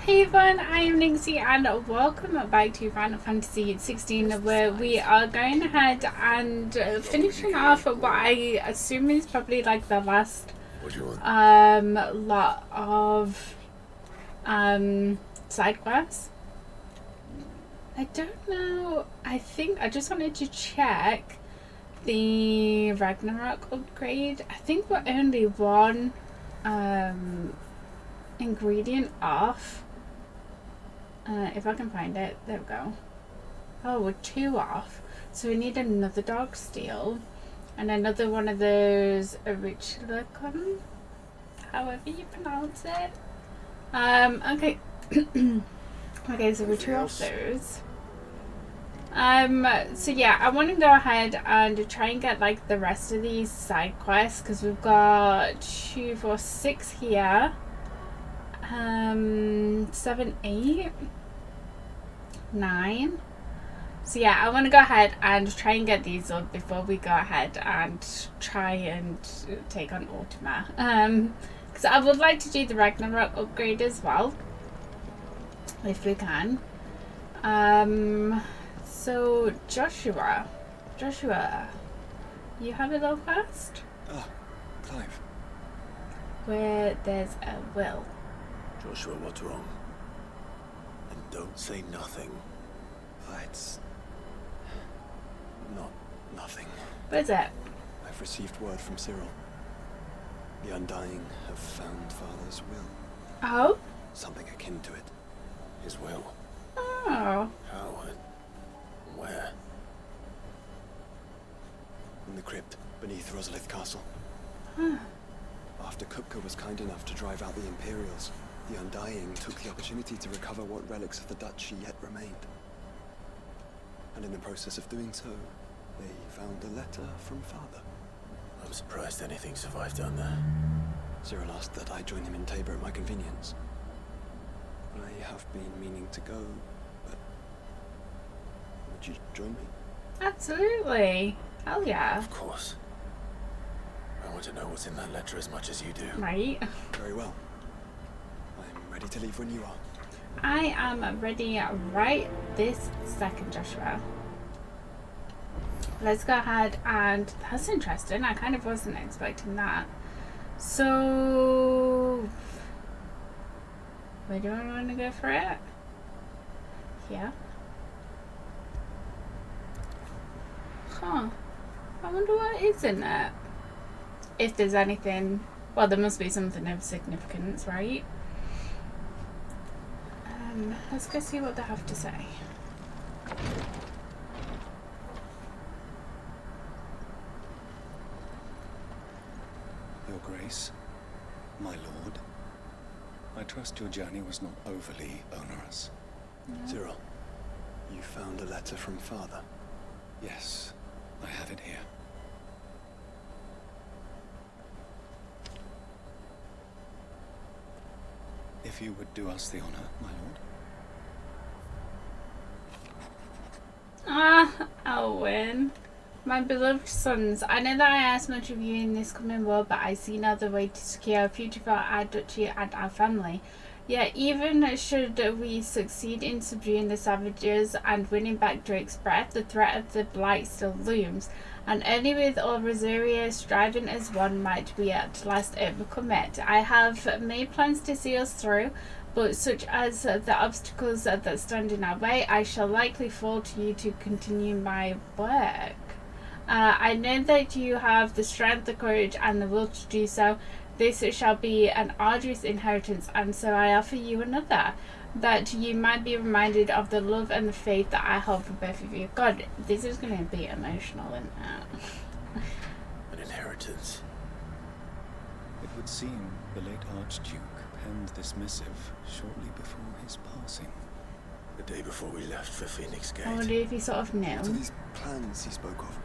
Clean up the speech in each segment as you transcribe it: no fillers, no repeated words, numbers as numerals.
Hey everyone, I am Nixie and welcome back to Final Fantasy XVI, where we are going ahead and finishing off what I assume is probably like the last lot of side quests. I don't know, I think I just wanted to check the Ragnarok upgrade. I think we're only one ingredient off. If I can find it, there we go. Oh, we're 2 off. So we need another dog steel and another one of those Richlicum, however you pronounce it. Okay. Okay, so we're 2 off those. So yeah, I want to go ahead and try and get like the rest of these side quests because we've got 2, 4, 6 here. 7, 8, 9. So yeah, I want to go ahead and try and get these up before we go ahead and try and take on Ultima. Because I would like to do the Ragnarok upgrade as well, if we can. So Joshua, you have a little quest? Ah, Clive. Where there's a will. Joshua, what's wrong? And don't say nothing. It's not nothing. What is it? I've received word from Cyril. The Undying have found Father's will. Oh? Something akin to it. His will? Oh. How and where? In the crypt beneath Rosalith Castle. Huh. After Kupka was kind enough to drive out the Imperials, the Undying took the opportunity to recover what relics of the Duchy yet remained. And in the process of doing so, they found a letter from Father. I'm surprised anything survived down there. Cyril asked that I join him in Tabor at my convenience. I have been meaning to go, but would you join me? Absolutely. Hell yeah. Of course. I want to know what's in that letter as much as you do. Right. Very well. I'm ready to leave when you are. I am ready right this second, Joshua. Let's go ahead and... That's interesting. I kind of wasn't expecting that. So... Where do I want to go for it? Here. Huh. I wonder what is in it. If there's anything... Well, there must be something of significance, right? Let's go see what they have to say. Your Grace, my lord, I trust your journey was not overly onerous. No. Cyril, you found a letter from Father. Yes, I have it here. If you would do us the honor, my lord. Ah, Elwyn. My beloved sons, I know that I asked much of you in this coming world, but I see no other way to secure a future for our duchy and our family. Yet even should we succeed in subduing the savages and winning back Drake's breath, the threat of the Blight still looms, and only with all Rosaria striving as one might we at last overcome it. I have made plans to see us through, but such as the obstacles that stand in our way, I shall likely fall to you to continue my work. I know that you have the strength, the courage, and the will to do so. This shall be an arduous inheritance, and so I offer you another, that you might be reminded of the love and the faith that I hold for both of you. God, this is going to be emotional, isn't it? An inheritance. It would seem the late Archduke penned this missive shortly before his passing. The day before we left for Phoenix Gate. I wonder if he sort of knew. What are these plans he spoke of?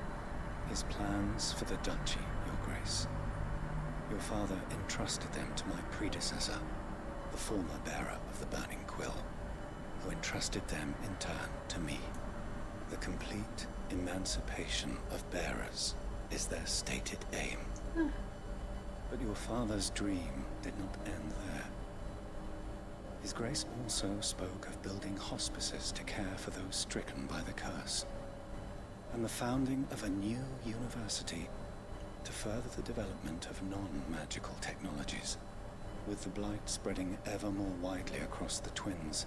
His plans for the duchy, your grace. Your father entrusted them to my predecessor, the former bearer of the Burning Quill, who entrusted them in turn to me. The complete emancipation of bearers is their stated aim. But your father's dream did not end there. His Grace also spoke of building hospices to care for those stricken by the curse, and the founding of a new university to further the development of non-magical technologies. With the blight spreading ever more widely across the twins,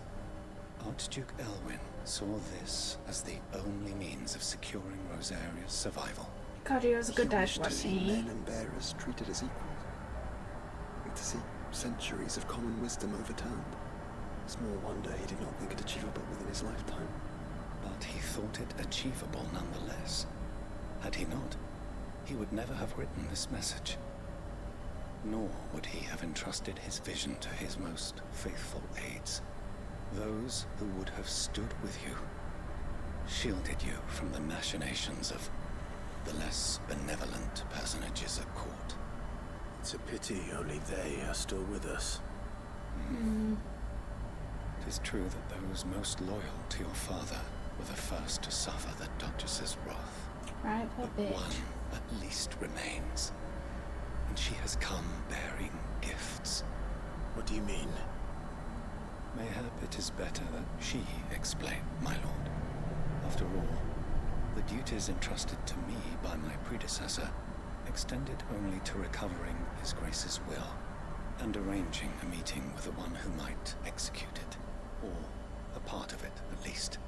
Archduke Elwyn saw this as the only means of securing Rosaria's survival. God, he was a good dad, wished to wasn't see he? men and bearers treated as equals, and to see centuries of common wisdom overturned. Small wonder he did not think it achievable within his lifetime. But he thought it achievable nonetheless. Had he not, he would never have written this message. Nor would he have entrusted his vision to his most faithful aides, those who would have stood with you, shielded you from the machinations of the less benevolent personages at court. It's a pity only they are still with us. It is true that those most loyal to your father were the first to suffer the Duchess's wrath. Right, poor But bitch. one at least remains, and she has come bearing gifts. What do you mean? Mayhap it is better that she explain, my lord. After all, the duties entrusted to me by my predecessor extended only to recovering His Grace's will and arranging a meeting with the one who might execute it, or a part of it at least.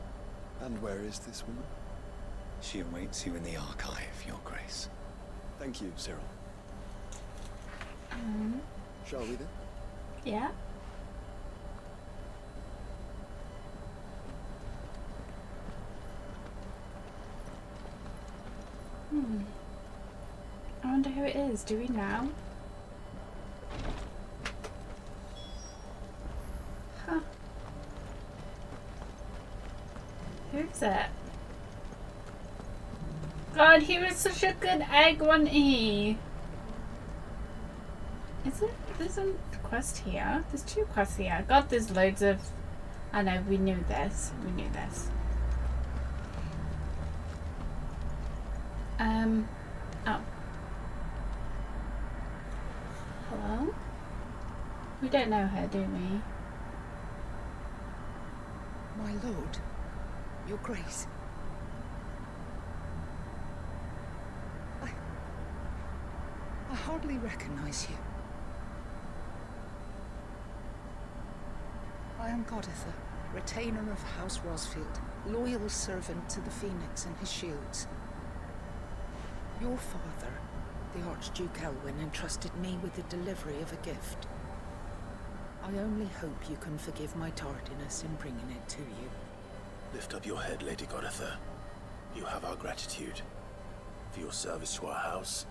And where is this woman? She awaits you in the archive, Your Grace. Thank you, Cyril. Mm, Shall we then? yeah. I wonder who it is. Do we know? Huh. Who's it? God, he was such a good egg, wasn't he? There's a quest here. There's 2 quests here. God, there's loads of... I know, we knew this. We knew this. Oh. Hello? We don't know her, do we? My lord, your grace. I hardly recognize you. I am Gotterdammerung, retainer of House Rosfield, loyal servant to the Phoenix and his shields. Your father, the Archduke Elwyn, entrusted me with the delivery of a gift. I only hope you can forgive my tardiness in bringing it to you. Lift up your head, Lady Gotterdammerung. You have our gratitude for your service to our house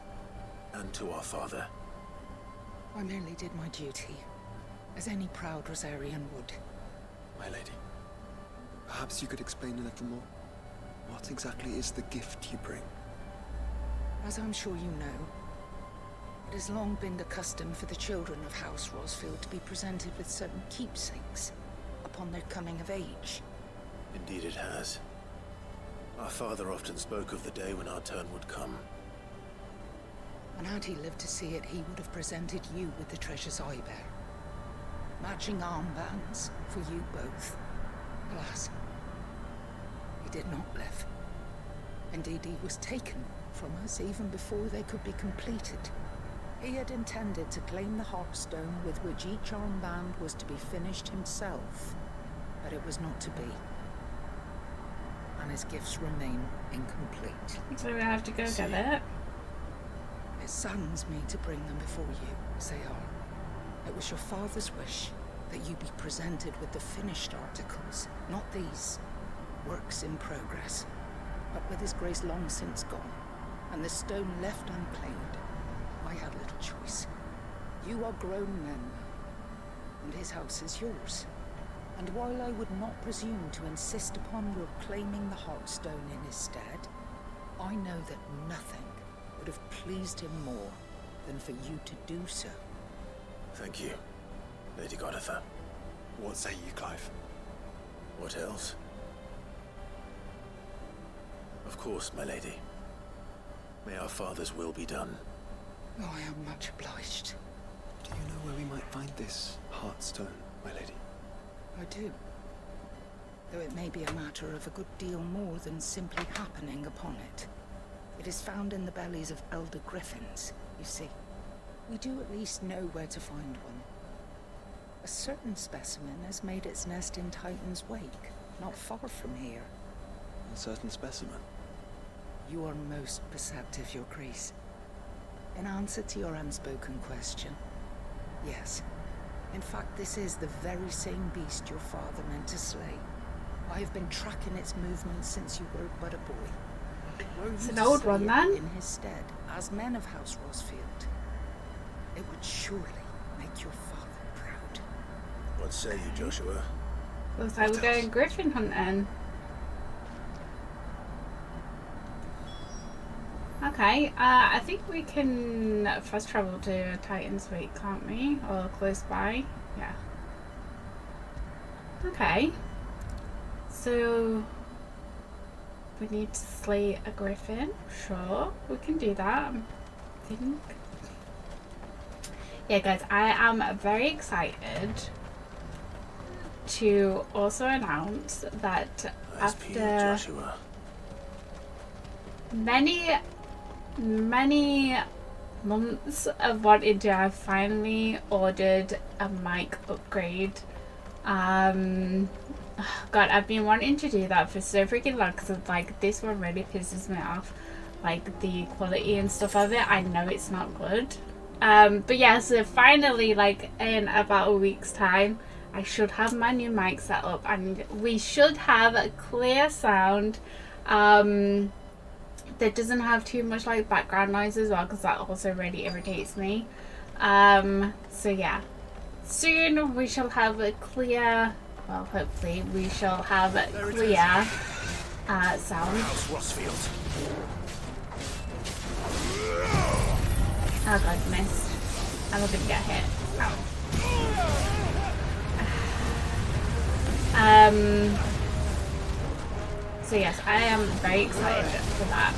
and to our father. I merely did my duty, as any proud Rosarian would. My lady, perhaps you could explain a little more? What exactly is the gift you bring? As I'm sure you know, it has long been the custom for the children of House Rosfield to be presented with certain keepsakes upon their coming of age. Indeed it has. Our father often spoke of the day when our turn would come. And had he lived to see it, he would have presented you with the treasures I bear. Matching armbands for you both. Alas, he did not live. Indeed, he was taken from us even before they could be completed. He had intended to claim the Heartstone with which each armband was to be finished himself, but it was not to be. And his gifts remain incomplete. So we have to go get it. It saddens me to bring them before you, as they are. It was your father's wish that you be presented with the finished articles, not these works in progress. But with his grace long since gone, and the stone left unclaimed, I had little choice. You are grown men now, and his house is yours. And while I would not presume to insist upon your claiming the Heartstone in his stead, I know that nothing would have pleased him more than for you to do so. Thank you, Lady Gotterdammerung. What say you, Clive? What else? Of course, my lady. May our father's will be done. Oh, I am much obliged. Do you know where we might find this Heartstone, my lady? do. Though it may be a matter of a good deal more than simply happening upon it. It is found in the bellies of elder griffins, you see. We do at least know where to find one. A certain specimen has made its nest in Titan's Wake, not far from here. A certain specimen? You are most perceptive, Your Grace. In answer to your unspoken question, yes. In fact, this is the very same beast your father meant to slay. I have been tracking its movements since you were but a boy. It's an old one, then. In his stead, as men of House Rosfield, it would surely make your father proud. What say you, Joshua? Looks like we're going griffin hunting. Okay, I think we can fast travel to Titan's Wake, can't we? Or close by. Yeah. Okay. So we need to slay a griffin. Sure, we can do that. I think. Yeah, guys, I am very excited to also announce that after Joshua. many months of wanting to, I've finally ordered a mic upgrade. God, I've been wanting to do that for so freaking long because like this one really pisses me off, like the quality and stuff of it. I know it's not good, but yeah, so finally, like in about a week's time, I should have my new mic set up and we should have a clear sound that doesn't have too much like background noise as well, because that also really irritates me. So yeah, soon we shall have a clear, well, hopefully we shall have a clear sound. House Rosfield. Oh god, missed. I'm not gonna get hit. Ow. So yes, I am very excited for that.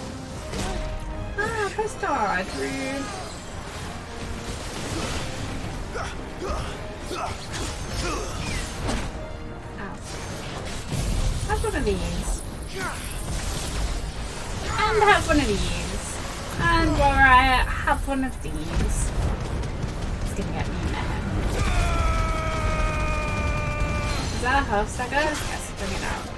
Ah, press start. Rude. Ow. Have one of these. And have one of these. And while I have one of these, it's gonna get me in the head. Is that a half stagger? Yes, bring it out.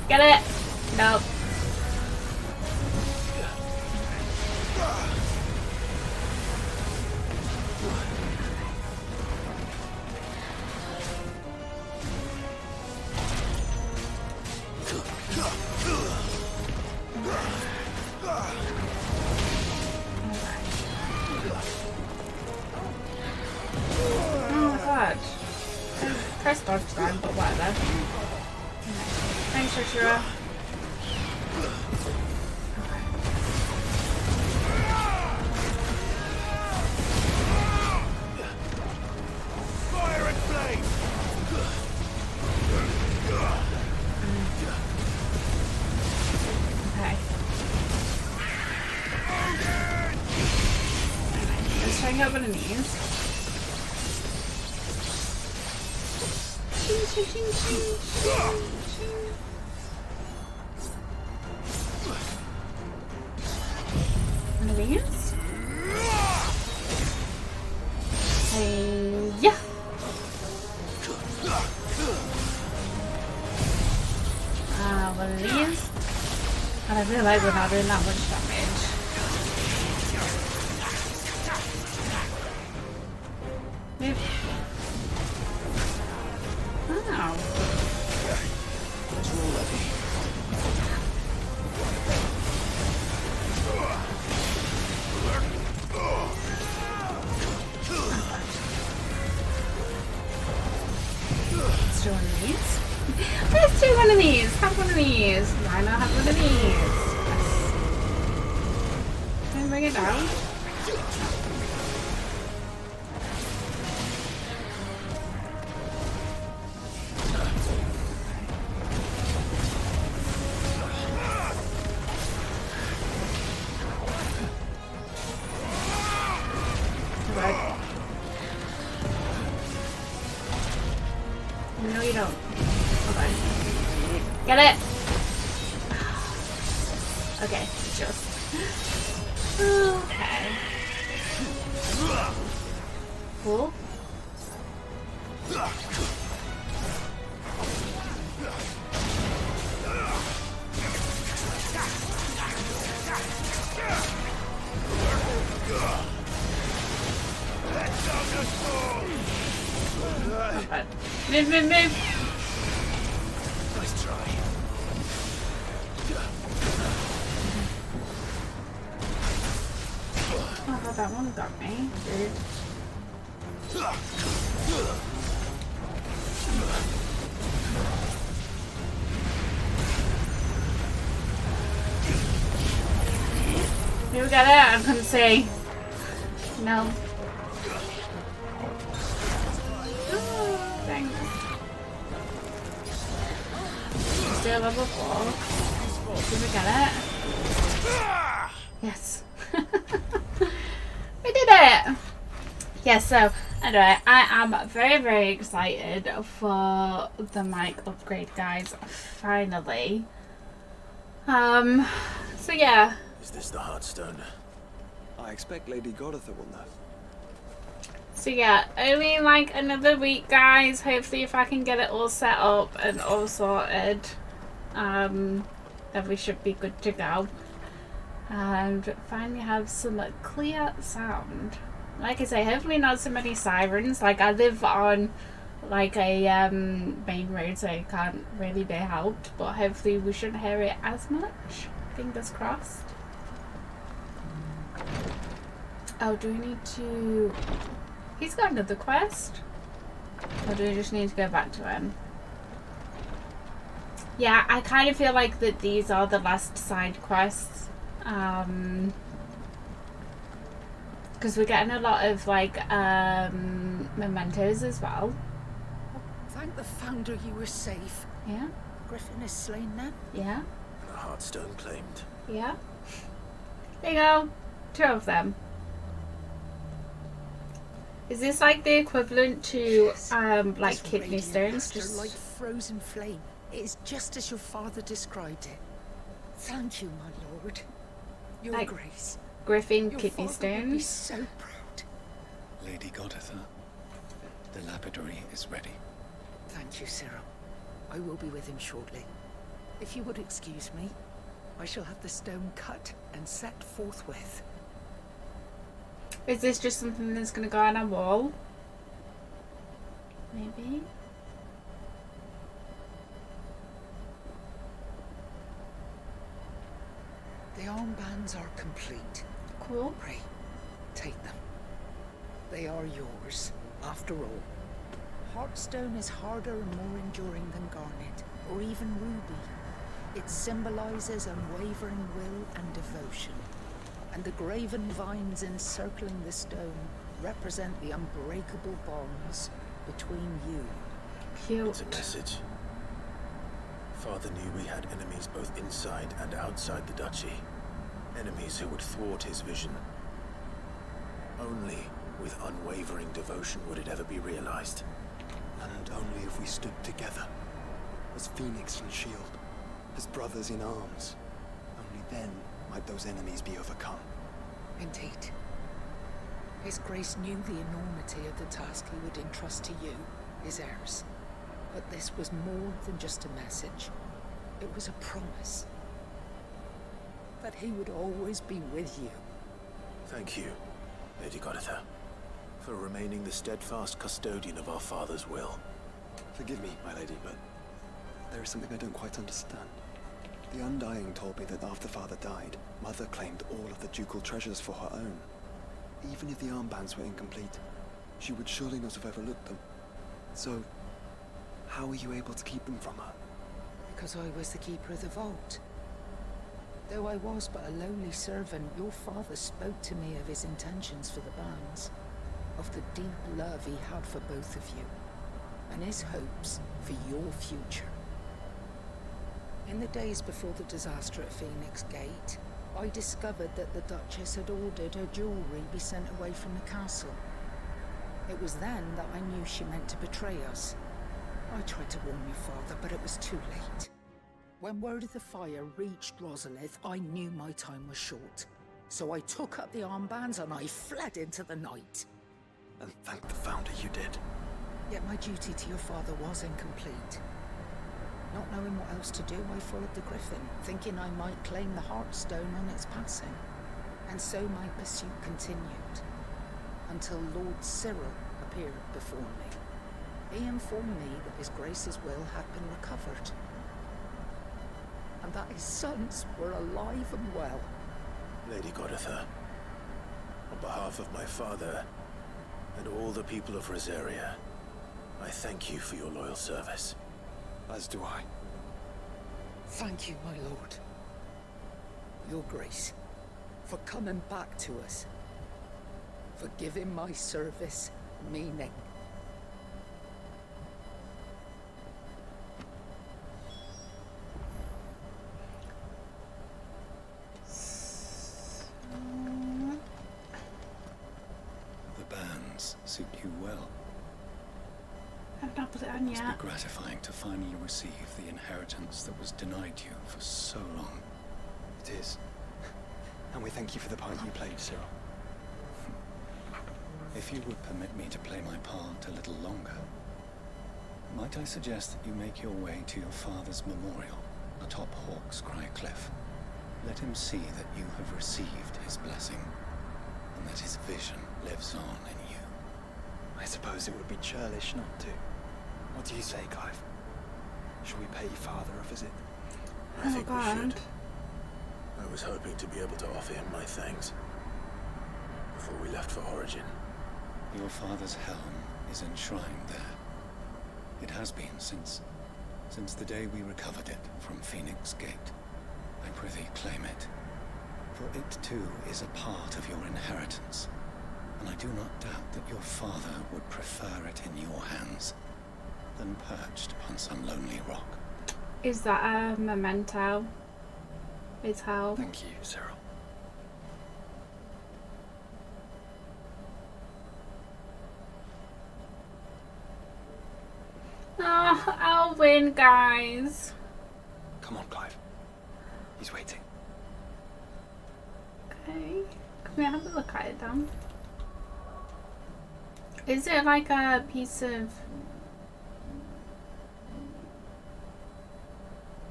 Get it? Nope. Press dodge then, but whatever. Thanks, Joshua. Fire and flame. Okay. Let's try and get one of these. One of these. Yeah. One of these. And I realise we're not doing that much damage. Move. Wow. Let's do one of these. Let's do one of these. Have one of these. Why not have one of these? Yes. Can I bring it down? No, you don't. Okay. Get it! Okay, just. Okay. Cool. Move, move, move! Nice try. Oh, that one got me, dude. Here we got it. I couldn't see. No. Thanks. Still level 4. Did we get it? Yes. We did it! Yes, so anyway, I am very, very excited for the mic upgrade, guys. Finally. So yeah. Is this the Heartstone? I expect Lady Gotterdammerung will know. So yeah, only like another week, guys. Hopefully if I can get it all set up and all sorted, then we should be good to go. And finally have some clear sound. Like I say, hopefully not so many sirens. Like I live on like a main road, so it can't really be helped. But hopefully we shouldn't hear it as much. Fingers crossed. Oh, do we need to... He's got another quest? Or do we just need to go back to him? Yeah, I kind of feel like that these are the last side quests. Because we're getting a lot of like mementos as well. Thank the Founder you were safe. Yeah, Griffin is slain now. yeah, The Heartstone claimed. yeah. There you go. 2 of them. Is this like the equivalent to like This kidney radiant stones? luster Just like frozen flame. It is just as your father described it. Thank you, my lord. Your Like grace. Griffin Your kidney father would be stones. so proud. Lady Gotterdammerung, the lapidary is ready. Thank you, Cyril. I will be with him shortly. If you would excuse me, I shall have the stone cut and set forthwith. Is this just something that's going to go on a wall? Maybe. The armbands are complete. Cool. Pray, take them. They are yours, after all. Heartstone is harder and more enduring than garnet, or even ruby. It symbolizes unwavering will and devotion. And the graven vines encircling the stone represent the unbreakable bonds between you. Cute. It's a message. Father knew we had enemies both inside and outside the duchy. Enemies who would thwart his vision. Only with unwavering devotion would it ever be realized. And only if we stood together, as Phoenix and Shield, as brothers in arms, only then might those enemies be overcome. Indeed. His Grace knew the enormity of the task he would entrust to you, his heirs. But this was more than just a message. It was a promise. That he would always be with you. Thank you, Lady Gotterdammerung, for remaining the steadfast custodian of our father's will. Forgive me, my lady, but there is something I don't quite understand. The Undying told me that after Father died, Mother claimed all of the ducal treasures for her own. Even if the armbands were incomplete, she would surely not have overlooked them. So, how were you able to keep them from her? Because I was the keeper of the vault. Though I was but a lowly servant, your father spoke to me of his intentions for the bands, of the deep love he had for both of you, and his hopes for your future. In the days before the disaster at Phoenix Gate, I discovered that the Duchess had ordered her jewelry be sent away from the castle. It was then that I knew she meant to betray us. I tried to warn you, Father, but it was too late. When word of the fire reached Rosalith, I knew my time was short. So I took up the armbands and I fled into the night. And thank the Founder you did. Yet my duty to your father was incomplete. Not knowing what else to do, I followed the Griffin, thinking I might claim the Heartstone on its passing. And so my pursuit continued, until Lord Cyril appeared before me. He informed me that His Grace's will had been recovered, and that his sons were alive and well. Lady Gotterdammerung, on behalf of my father and all the people of Rosaria, I thank you for your loyal service. As do I. Thank you, my lord. Your Grace, for coming back to us. For giving my service meaning. The bands suit you well. I've not put it on It must yet. be gratifying to finally receive the inheritance that was denied you for so long. It is. And we thank you for the part you played, Cyril. If you would permit me to play my part a little longer, might I suggest that you make your way to your father's memorial atop Hawk's Cry Cliff? Let him see that you have received his blessing, and that his vision lives on in you. I suppose it would be churlish not to. What do you say, Clive? Shall we pay Father a visit? I think we God. should. I was hoping to be able to offer him my thanks before we left for Origin. Your father's helm is enshrined there. It has been since the day we recovered it from Phoenix Gate. I prithee claim it, for it too is a part of your inheritance, and I do not doubt that your father would prefer it in your hands than perched upon some lonely rock. Is that a memento? It's how. Thank you, Cyril. Oh, I'll win, guys. Come on, Clive. He's waiting. Okay. Can we have a look at it then? Is it like a piece of...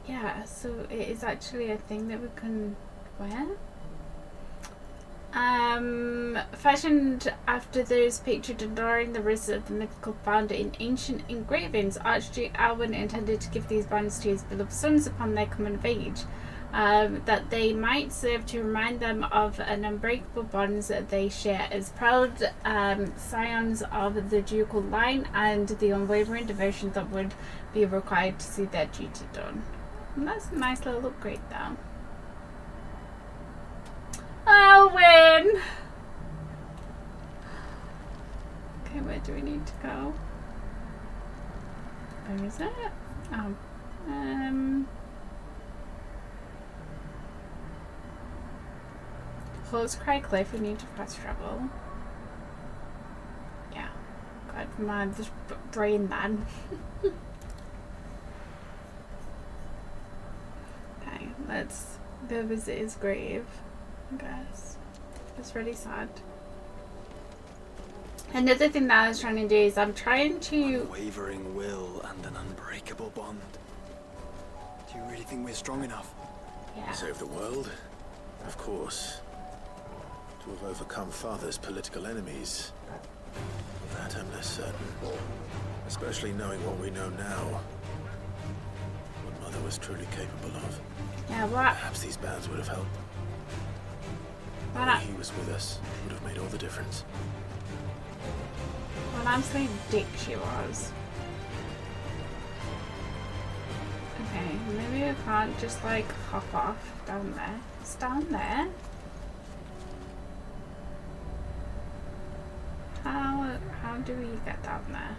Yeah, so it is actually a thing that we can wear? Fashioned after those pictured adoring the wrists of the mythical founder in ancient engravings, Archduke Alwyn intended to give these bands to his beloved sons upon their coming of age, that they might serve to remind them of an unbreakable bonds that they share as proud scions of the ducal line, and the unwavering devotion that would be required to see their duty done. And that's a nice little upgrade though. I'll win! Okay, where do we need to go? Where is it? Oh. Close Cry Cliff, we need to fast travel. Yeah. God, my brain then. Okay, let's go visit his grave, I guess. It's really sad. Another thing that I was trying to do is I'm trying to... Unwavering will and an unbreakable bond. Do you really think we're strong enough? Yeah. Save the world? Of course. To have overcome Father's political enemies. That I'm less certain. Especially knowing what we know now. What Mother was truly capable of. Yeah, what? Perhaps these bands would have helped. What Only he was with us would have made all the difference. Well, I'm saying dick she was. Okay, maybe we can't just like hop off down there. It's down there. How do we get down there?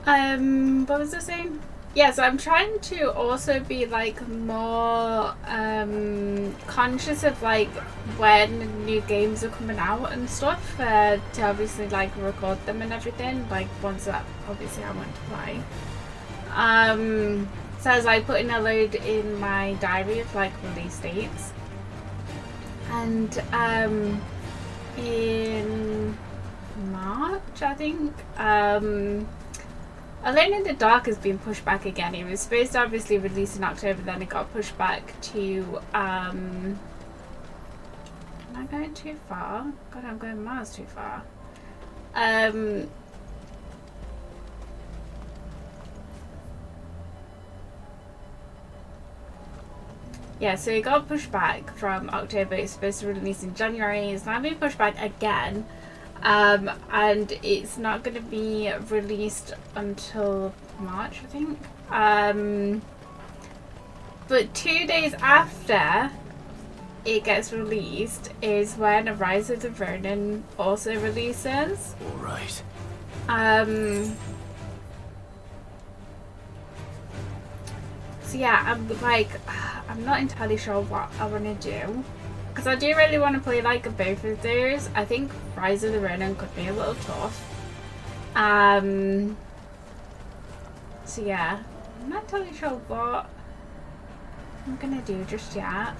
Okay. What was I saying? yeah, so I'm trying to also be like more conscious of like when new games are coming out and stuff, to obviously like record them and everything, like ones that obviously I want to play. So I was like putting a load in my diary of like release dates, and in March I think Alone in the Dark has been pushed back again. It was supposed to obviously release in October, then it got pushed back to am I going too far? God, I'm going miles too far. Yeah, so it got pushed back from October. It's supposed to release in January. It's now been pushed back again. And it's not going to be released until March, I think. But 2 days after it gets released is when Rise of the Ronin also releases. Alright. So yeah, I'm not entirely sure what I want to do, because I do really want to play like both of those. I think Rise of the Ronin could be a little tough. So yeah, I'm not entirely sure what I'm gonna do just yet.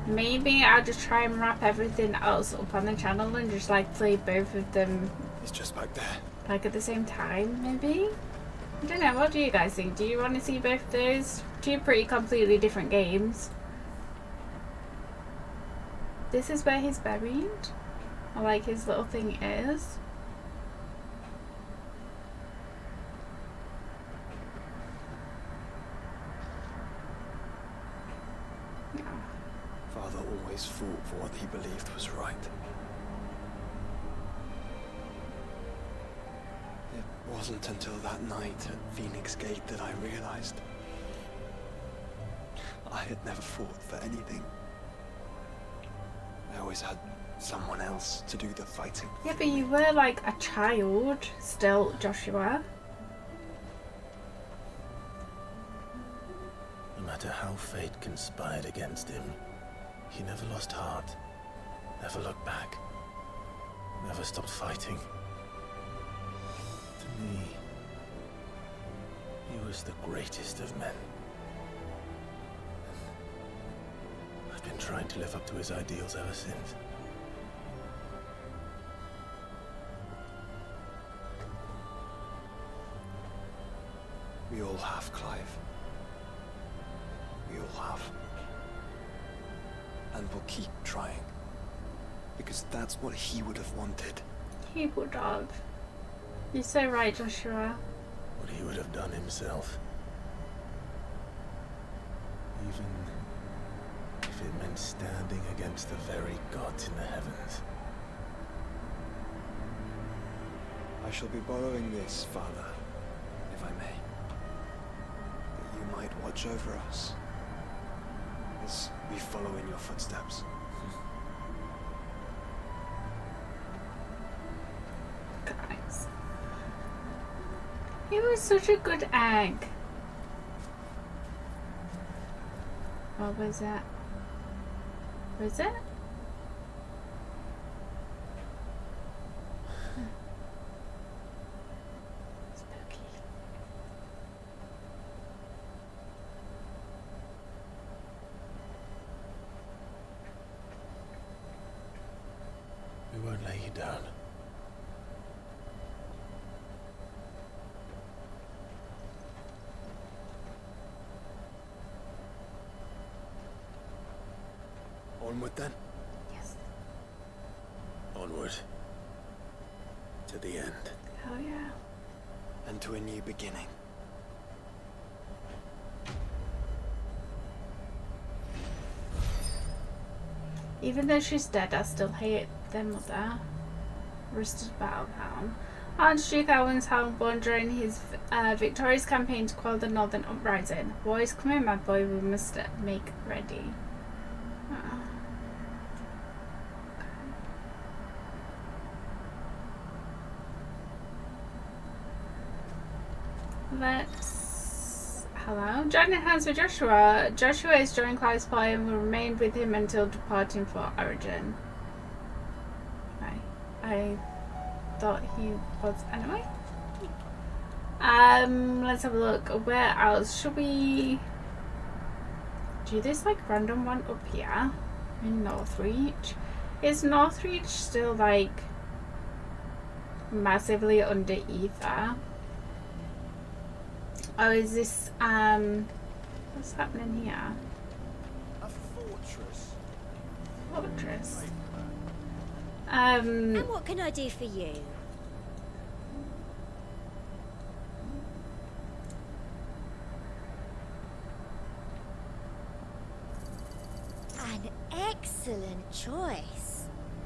Maybe I'll just try and wrap everything else up on the channel and just like play both of them It's just back there. like at the same time, maybe? I don't know, what do you guys think? Do you want to see both of those? Two pretty completely different games. This is where he's buried. Or like his little thing is. Yeah. Father always fought for what he believed was right. It wasn't until that night at Phoenix Gate that I realized I had never fought for anything. I always had someone else to do the fighting. Yeah, but you were like a child still, Joshua. No matter how fate conspired against him, he never lost heart, never looked back, never stopped fighting. To me, he was the greatest of men. I've been trying to live up to his ideals ever since. We all have, Clive. We all have. And we'll keep trying. Because that's what he would have wanted. He would have. You're so right, Joshua. What he would have done himself. Even if it meant standing against the very gods in the heavens. I shall be borrowing this, Father, if I may. That you might watch over us as we follow in your footsteps. Guys. He was such a good egg. What was that? Was it? Spooky. We won't lay you down. Onward then. Yes. Onward. To the end. Hell yeah. And to a new beginning. Even though she's dead, I still hate their mother. Rusted Battleground. Archduke Owen's Houndborn during his victorious campaign to quell the Northern Uprising. Boys, come in, my boy, we must make ready. Let's Hello. Joining hands with Joshua. Joshua is joining Clive's party and will remain with him until departing for Origin. Okay. I thought he was anyway. Let's have a look. Where else? Should we do this like random one up here in Northreach? Is Northreach still like massively under ether? Oh, is this what's happening here? A fortress. Fortress. And what can I do for you? An excellent choice.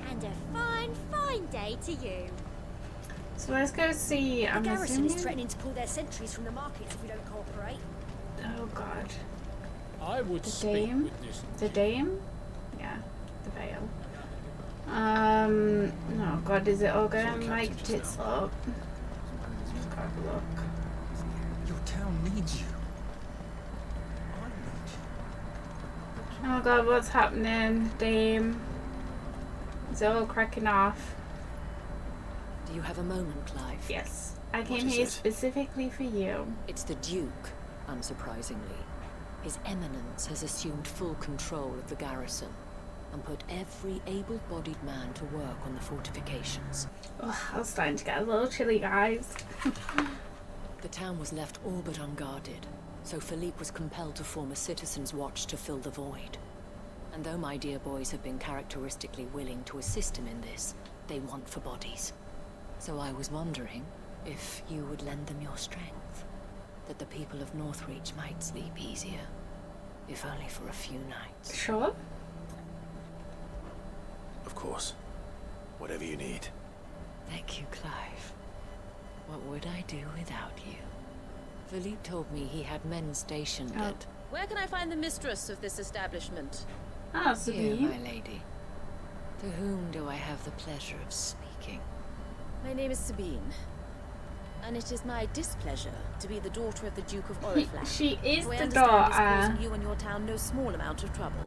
And a fine, fine day to you. So let's go see. The I'm garrison assuming. is threatening to pull their sentries from the markets if we don't cooperate. Oh God. I would The speak dame? with this. The dame? Yeah, the veil. Oh God, is it all going to make tits up? Let's go have a look. Your town needs you. I need you. Oh God, what's happening, dame? Is it all cracking off? Do you have a moment, Clive? Yes. I came What is here it? specifically for you. It's the Duke, unsurprisingly. His Eminence has assumed full control of the garrison and put every able-bodied man to work on the fortifications. Oh, I was starting to get a little chilly, guys. The town was left all but unguarded, so Philippe was compelled to form a citizens' watch to fill the void. And though my dear boys have been characteristically willing to assist him in this, they want for bodies. So I was wondering if you would lend them your strength, that the people of Northreach might sleep easier, if only for a few nights. Sure. Of course. Whatever you need. Thank you, Clive. What would I do without you? Philippe told me he had men stationed Oh. at... Where can I find the mistress of this establishment? Ah, Here, Sabine. my lady. To whom do I have the pleasure of speaking? My name is Sabine, and it is my displeasure to be the daughter of the Duke of Oriflamme. She is who I the understand is daughter. causing you and your town no small amount of trouble.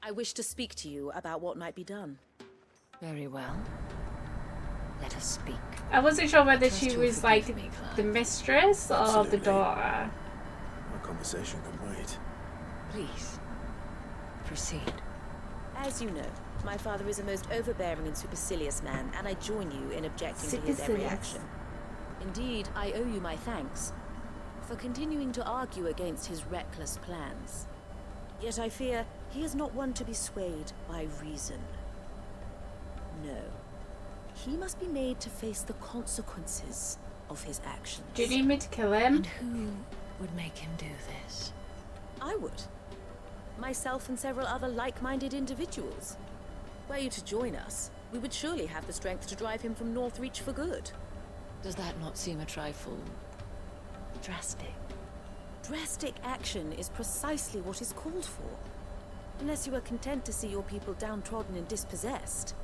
I wish to speak to you about what might be done. Very well. Let us speak. I wasn't sure whether Trust she you'll was like forgive me, Clive. the mistress or the Absolutely. daughter. Our conversation can wait. Please, proceed. As you know, my father is a most overbearing and supercilious man, and I join you in objecting to his every Supercilious. action. Indeed, I owe you my thanks for continuing to argue against his reckless plans. Yet I fear he is not one to be swayed by reason. No. He must be made to face the consequences of his actions. Do you need me to kill him? And who would make him do this? I would. Myself and several other like-minded individuals. Were you to join us, we would surely have the strength to drive him from Northreach for good. Does that not seem a trifle... drastic? Drastic action is precisely what is called for. Unless you are content to see your people downtrodden and dispossessed.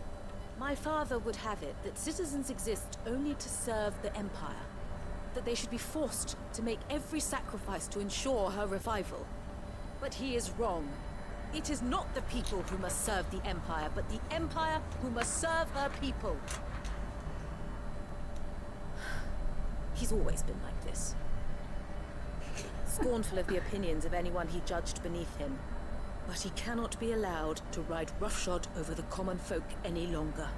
My father would have it that citizens exist only to serve the Empire. That they should be forced to make every sacrifice to ensure her revival. But he is wrong. It is not the people who must serve the Empire, but the Empire who must serve her people. He's always been like this. Scornful of the opinions of anyone he judged beneath him. But he cannot be allowed to ride roughshod over the common folk any longer.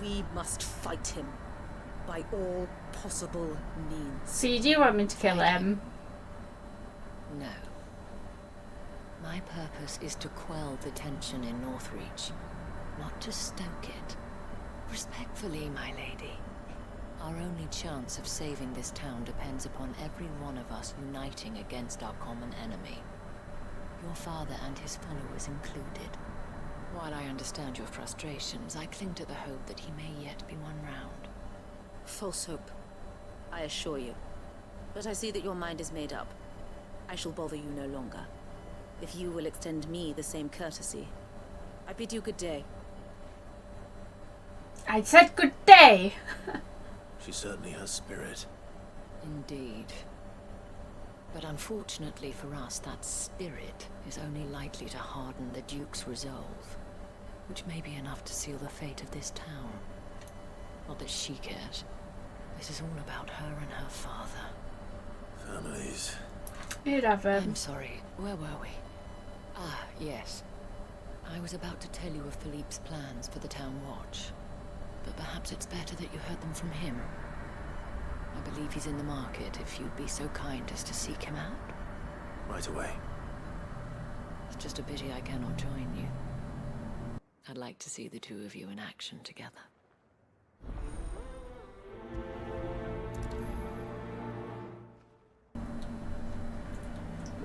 We must fight him by all possible means. So you do want me to kill him? No. My purpose is to quell the tension in Northreach, not to stoke it. Respectfully, my lady. Our only chance of saving this town depends upon every one of us uniting against our common enemy. Your father and his followers included. While I understand your frustrations, I cling to the hope that he may yet be won round. False hope, I assure you. But I see that your mind is made up. I shall bother you no longer. If you will extend me the same courtesy, I bid you good day. I said good day. She certainly has spirit. Indeed. But unfortunately for us, that spirit is only likely to harden the Duke's resolve, which may be enough to seal the fate of this town. Not that she cares. This is all about her and her father. Families. You'd have I'm sorry, where were we? Ah, yes. I was about to tell you of Philippe's plans for the town watch, but perhaps it's better that you heard them from him. I believe he's in the market, if you'd be so kind as to seek him out. Right away. It's just a pity I cannot join you. I'd like to see the two of you in action together.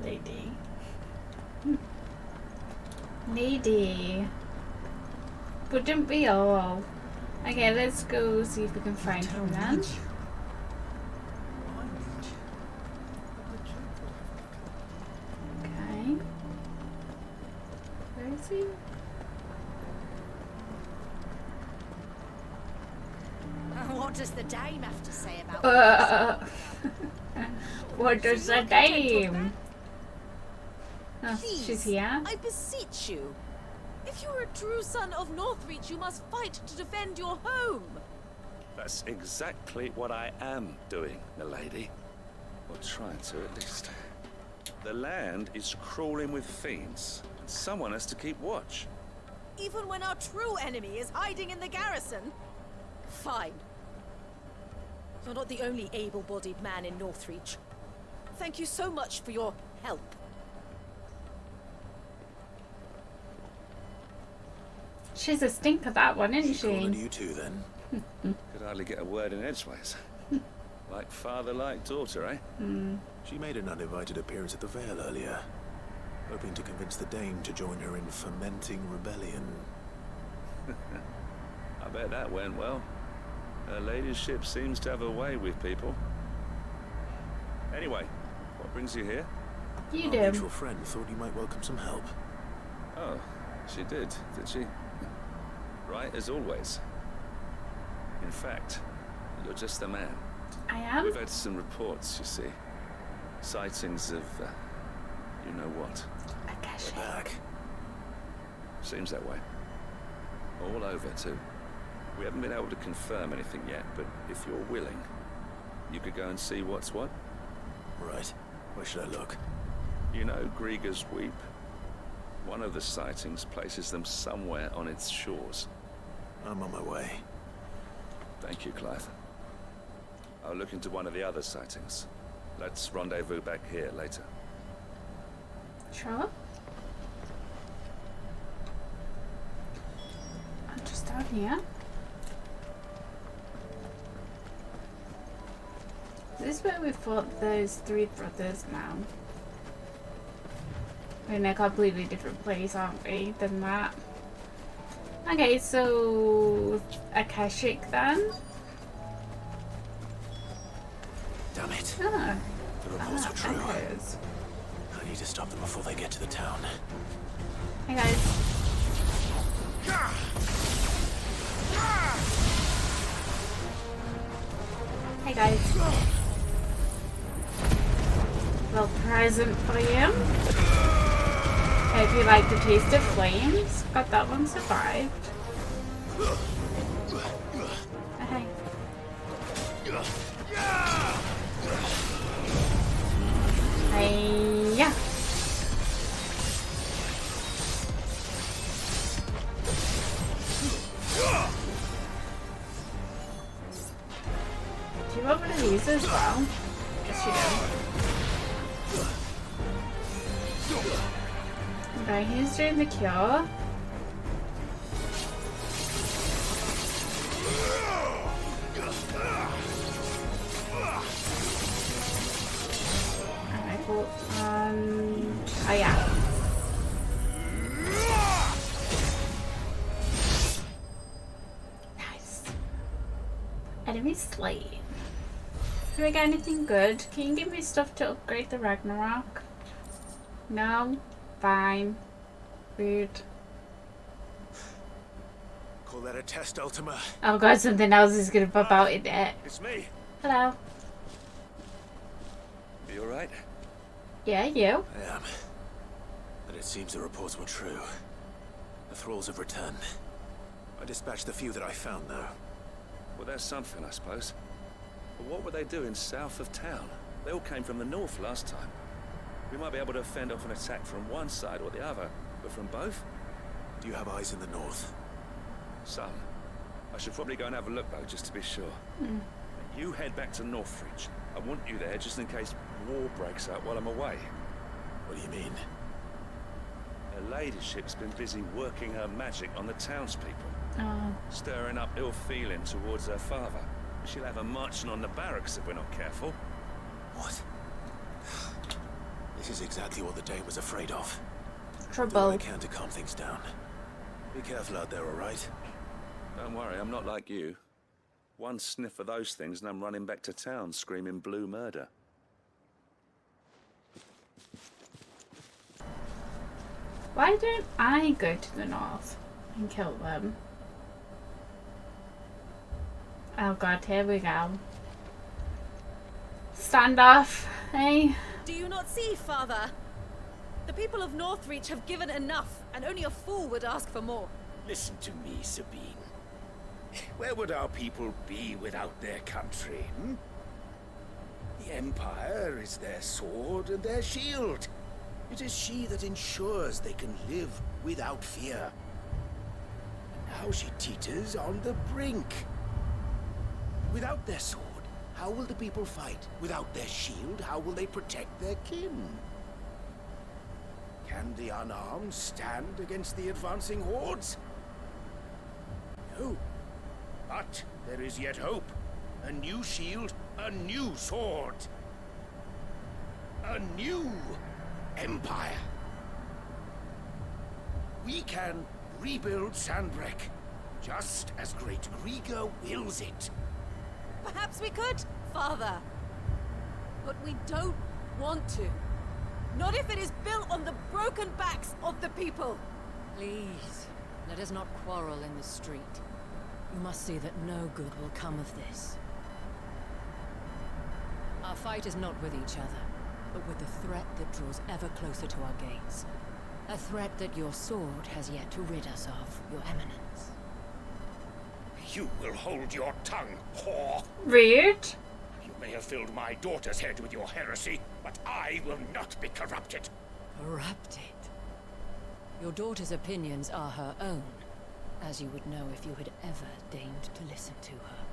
Lady. Lady. Wouldn't we all? Okay, let's go see if we can find him then. Okay. Where is he? What does the dame have to say about What does the dame? Oh, Please, she's here. I beseech you. If you are a true son of Northreach, you must fight to defend your home. That's exactly what I am doing, milady. Or trying to, at least. The land is crawling with fiends, and someone has to keep watch. Even when our true enemy is hiding in the garrison? Fine. You're not the only able-bodied man in Northreach. Thank you so much for your help. She's a stinker, that one, isn't Calling she? you two then. Could hardly get a word in edgeways. Like father, like daughter, eh? She made an uninvited appearance at the Vale earlier, hoping to convince the Dame to join her in fomenting rebellion. I bet that went well. Her ladyship seems to have a way with people. Anyway, what brings you here? You Our do. mutual friend thought you might welcome some help. Oh, she did she? Right as always. In fact, you're just the man. I am? We've had some reports, you see. Sightings of, you know what. Okay. Back. Seems that way. All over, too. We haven't been able to confirm anything yet, but if you're willing, you could go and see what's what. Right. Where should I look? You know Grieger's Weep? One of the sightings places them somewhere on its shores. I'm on my way. Thank you, Clive. I'll look into one of the other sightings. Let's rendezvous back here later. Sure. I'm just down here. This is where we fought those three brothers now. We're in a completely different place, aren't we, than that? Okay, so Akashic then. Damn it. Ah, The reports are true. echoes. I need to stop them before they get to the town. Hey guys. Hey guys. Little present for you. Hope you like the taste of flames. Got that one survived. Hey. Hey-ya. Do you want one of these as well? Yes, you do. Okay, he's doing the cure. Alright, cool. Oh yeah. Nice. Enemy slain. Do I get anything good? Can you give me stuff to upgrade the Ragnarok? No? Fine. Weird. Call that a test, Ultima? Oh god, something else is gonna pop out in it. It's me. Hello. You alright? Yeah, you. I am. But it seems the reports were true. The thralls have returned. I dispatched the few that I found, though. Well, there's something, I suppose. But what were they doing south of town? They all came from the north last time. We might be able to fend off an attack from one side or the other, but from both? Do you have eyes in the north? Some. I should probably go and have a look, though, just to be sure. You head back to Northreach. I want you there just in case war breaks out while I'm away. What do you mean? Her ladyship's been busy working her magic on the townspeople. Oh. Stirring up ill feeling towards her father. She'll have her marching on the barracks if we're not careful. What? This is exactly what the Dame was afraid of. Do what Trouble. I can to calm things down. Be careful out there, all right? Don't worry, I'm not like you. One sniff of those things and I'm running back to town screaming blue murder. Why don't I go to the north and kill them? Oh god, here we go. Standoff, eh? Do you not see, Father? The people of Northreach have given enough, and only a fool would ask for more. Listen to me, Sabine. Where would our people be without their country, hmm? The Empire is their sword and their shield. It is she that ensures they can live without fear. And now she teeters on the brink. Without their sword, how will the people fight? Without their shield, how will they protect their kin? Can the unarmed stand against the advancing hordes? No. But there is yet hope. A new shield, a new sword. A new empire. We can rebuild Sandbreck, just as Great Griga wills it. Perhaps we could, Father. But we don't want to. Not if it is built on the broken backs of the people. Please, let us not quarrel in the street. You must see that no good will come of this. Our fight is not with each other, but with the threat that draws ever closer to our gates. A threat that your sword has yet to rid us of, Your Eminence. You will hold your tongue, whore. Rude. You may have filled my daughter's head with your heresy, but I will not be corrupted. Corrupted? Your daughter's opinions are her own, as you would know if you had ever deigned to listen to her.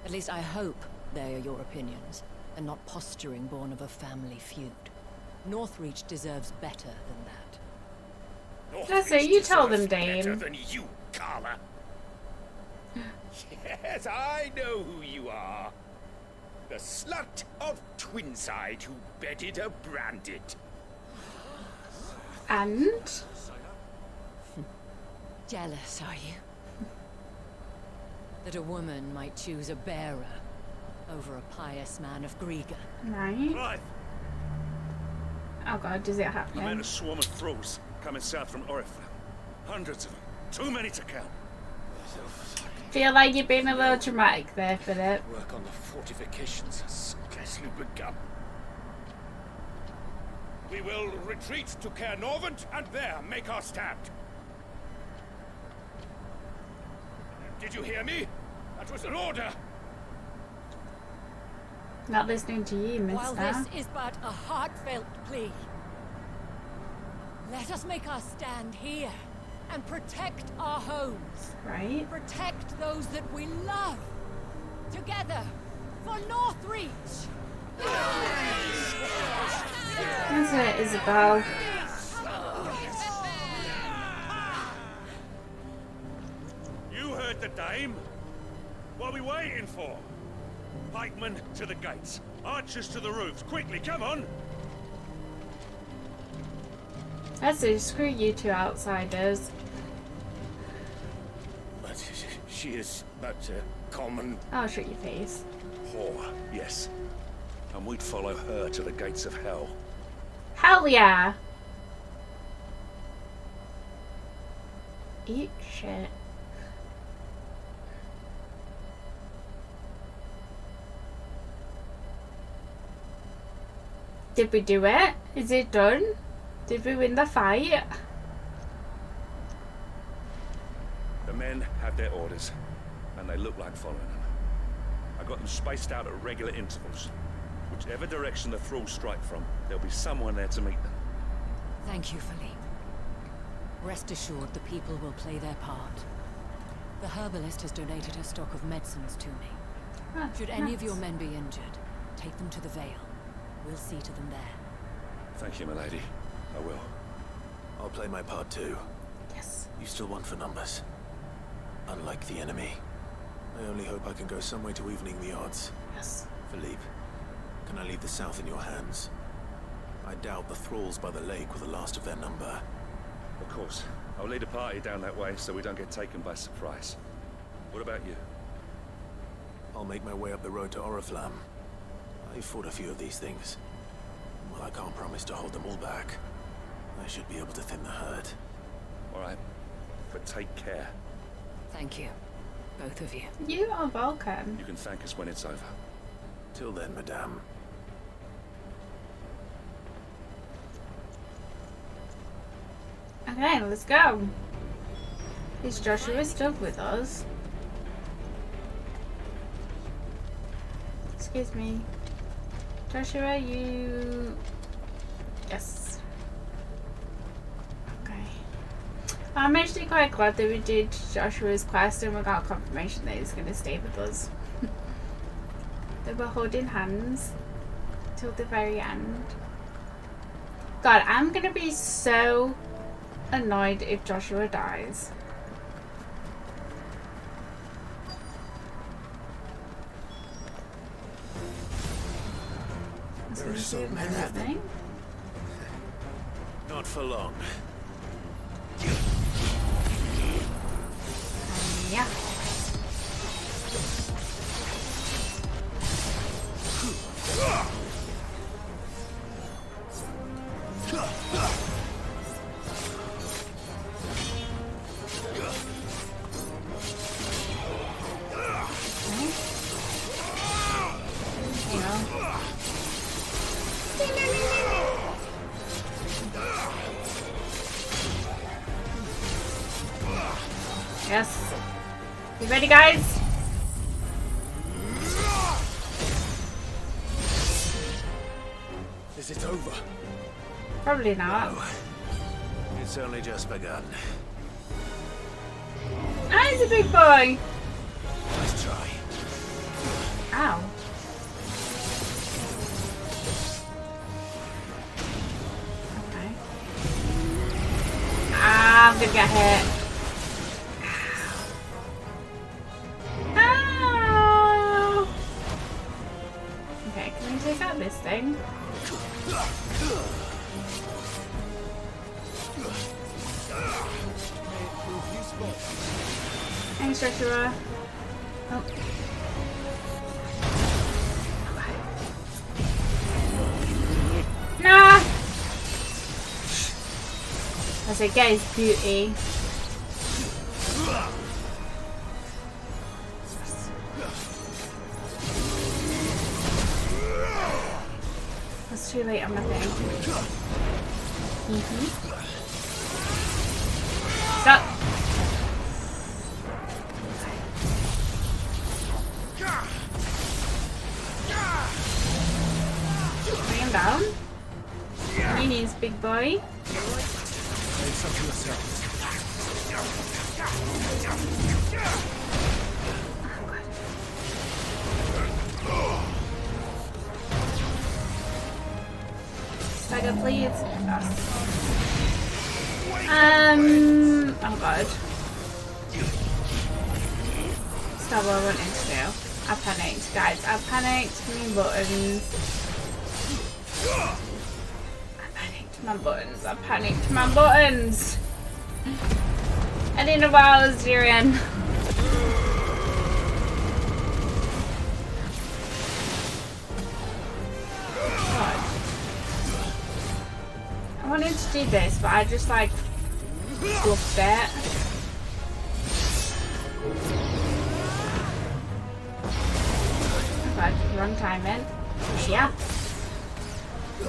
At least I hope they are your opinions, and not posturing born of a family feud. Northreach deserves better than that. That's it, you tell them, deserves better Dame. than you, Carla. Yes, I know who you are. The slut of Twinside who bedded a branded. And? Jealous, are you? That a woman might choose a bearer over a pious man of Griga. Right. Right. Oh god, does it I met happen? a swarm of thralls coming south from Oriflame. Hundreds of them. Too many to count. Feel like you're being a little dramatic there, Philip. Work on the fortifications has scarcely begun. We will retreat to Caer Norvent and there make our stand. Did you hear me? That was an order. Not listening to you, While mister. this is but a heartfelt plea, let us make our stand here and protect our homes. Right? Protect those that we love. Together for Northreach. That's it, Isabel. You heard the dame. What are we waiting for? Pikemen to the gates. Archers to the roofs. Quickly, come on! That's it, screw you two outsiders. But she is but a common I'll shoot your face. Whore, yes. And we'd follow her to the gates of hell. Hell yeah! Eat shit. Did we do it? Is it done? Did we win the fight? The men have their orders, and they look like following them. I got them spaced out at regular intervals. Whichever direction the thralls strike from, there'll be someone there to meet them. Thank you, Philippe. Rest assured, the people will play their part. The herbalist has donated her stock of medicines to me. Oh, Should any of your men be injured, take them to the Vale. We'll see to them there. Thank you, milady. I will. I'll play my part too. Yes. You still want for numbers. Unlike the enemy. I only hope I can go some way to evening the odds. Yes. Philippe, can I leave the south in your hands? I doubt the thralls by the lake were the last of their number. Of course. I'll lead a party down that way so we don't get taken by surprise. What about you? I'll make my way up the road to Oriflamme. I've fought a few of these things. Well, I can't promise to hold them all back. I should be able to thin the herd. All right. But take care. Thank you. Both of you. You are welcome. You can thank us when it's over. Till then, madame. Okay, let's go. Is Joshua still with us? Excuse me. Joshua, you... Yes. Okay. I'm actually quite glad that we did Joshua's quest and we got confirmation that he's going to stay with us. They were holding hands till the very end. God, I'm going to be so annoyed if Joshua dies. There are so many of them. Not for long. Yeah. Yes. You ready, guys? Is it over? Probably not. No. It's only just begun. Ah, he's a big boy. Let's try. Ow. Okay. Ah, I'm gonna get hit. Ow. Okay, can we take out this thing? Thanks, Joshua. Oh. Nah! I said, get his beauty. It's too late on my thing. Stop! Bring him down. He needs big boy. It's up to yourself. Stagger, please. Oh god. Stop what I wanted to do. I panicked, guys. I panicked. Give me buttons. I panicked my buttons. I panicked my buttons. I didn't know what I was doing. God. I wanted to do this, but I just like fluffed it. Oh God, wrong timing. Yeah. You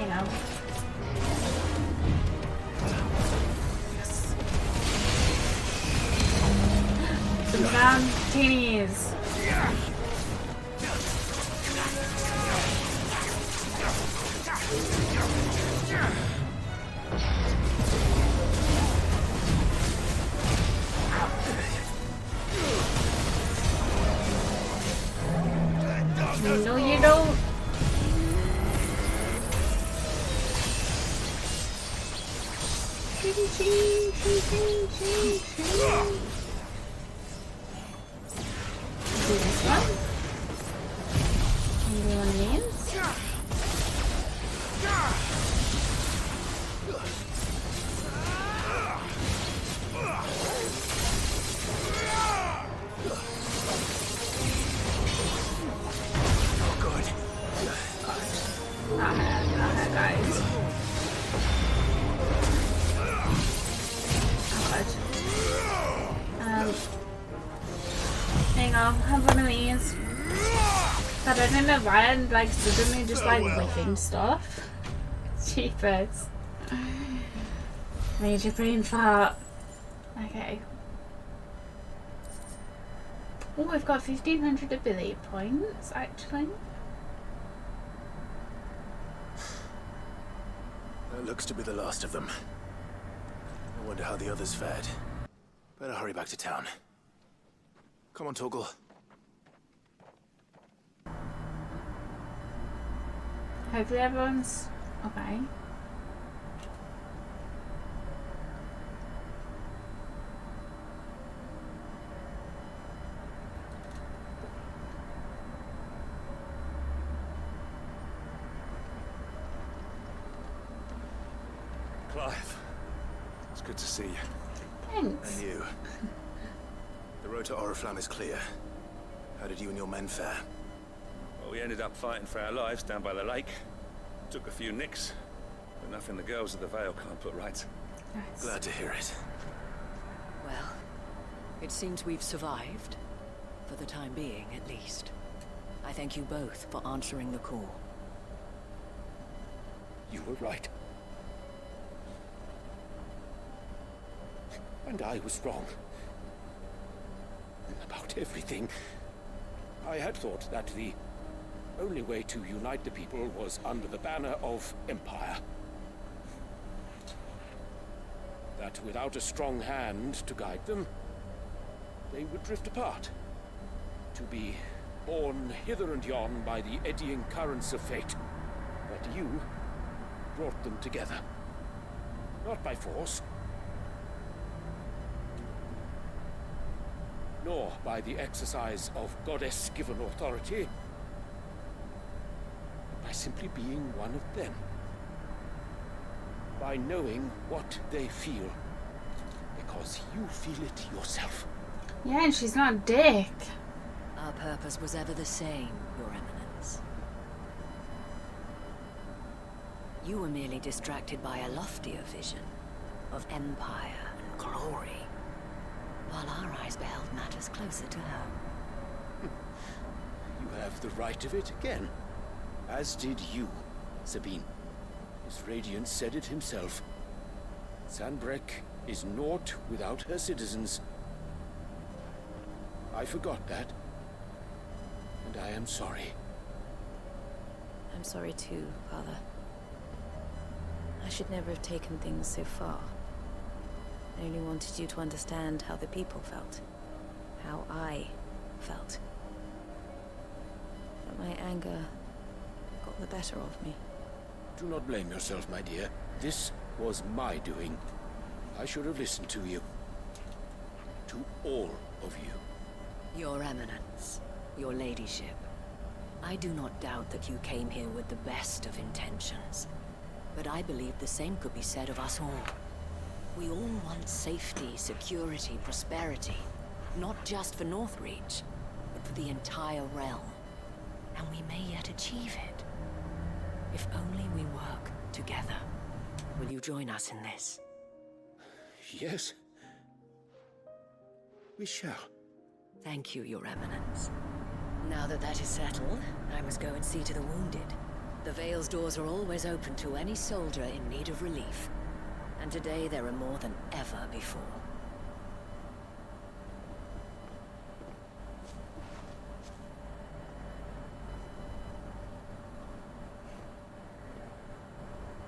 know. Yes. Some round teenies. No, you don't. Ching, ching, ching, ching, ching, ching. Do this one. And do one of these. Guys. Hang on, have one of these. But I don't know why I'm like suddenly just like whipping stuff. Jeepers. Major brain fart. Okay. Oh, we've got 1500 ability points actually. That looks to be the last of them. I wonder how the others fared. Better hurry back to town. Come on, Torgal. Hopefully everyone's okay. Clive, it's good to see you. Thanks. And you. The road to Oriflamme is clear. How did you and your men fare? Well, we ended up fighting for our lives down by the lake. Took a few nicks, but nothing the girls of the Vale can't put right. Nice. Glad to hear it. Well, it seems we've survived. For the time being, at least. I thank you both for answering the call. You were right. And I was wrong. About everything. I had thought that the only way to unite the people was under the banner of Empire. That without a strong hand to guide them, they would drift apart. To be borne hither and yon by the eddying currents of fate. But you brought them together. Not by force, nor by the exercise of goddess-given authority, but by simply being one of them. By knowing what they feel, because you feel it yourself. Yeah, and she's not a dick. Our purpose was ever the same, Your Eminence. You were merely distracted by a loftier vision of empire and glory, while our eyes beheld matters closer to home. You have the right of it again. As did you, Sabine. His Radiance said it himself. Sanbreque is naught without her citizens. I forgot that. And I am sorry. I'm sorry too, Father. I should never have taken things so far. I only wanted you to understand how the people felt. How I felt. But my anger got the better of me. Do not blame yourself, my dear. This was my doing. I should have listened to you. To all of you. Your Eminence, your ladyship, I do not doubt that you came here with the best of intentions. But I believe the same could be said of us all. We all want safety, security, prosperity. Not just for Northreach, but for the entire realm. And we may yet achieve it. If only we work together. Will you join us in this? Yes. We shall. Thank you, Your Eminence. Now that that is settled, I must go and see to the wounded. The Vale's doors are always open to any soldier in need of relief. And today there are more than ever before.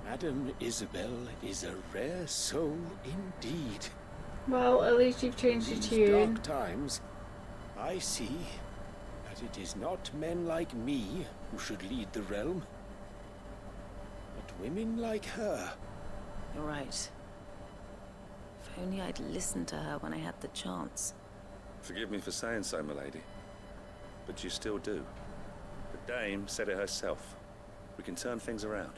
Madam Isabel is a rare soul indeed. Well, at least you've changed your In these tune. dark times, I see that it is not men like me who should lead the realm, but women like her. You're right. If only I'd listened to her when I had the chance. Forgive me for saying so, milady, but you still do. The Dame said it herself. We can turn things around.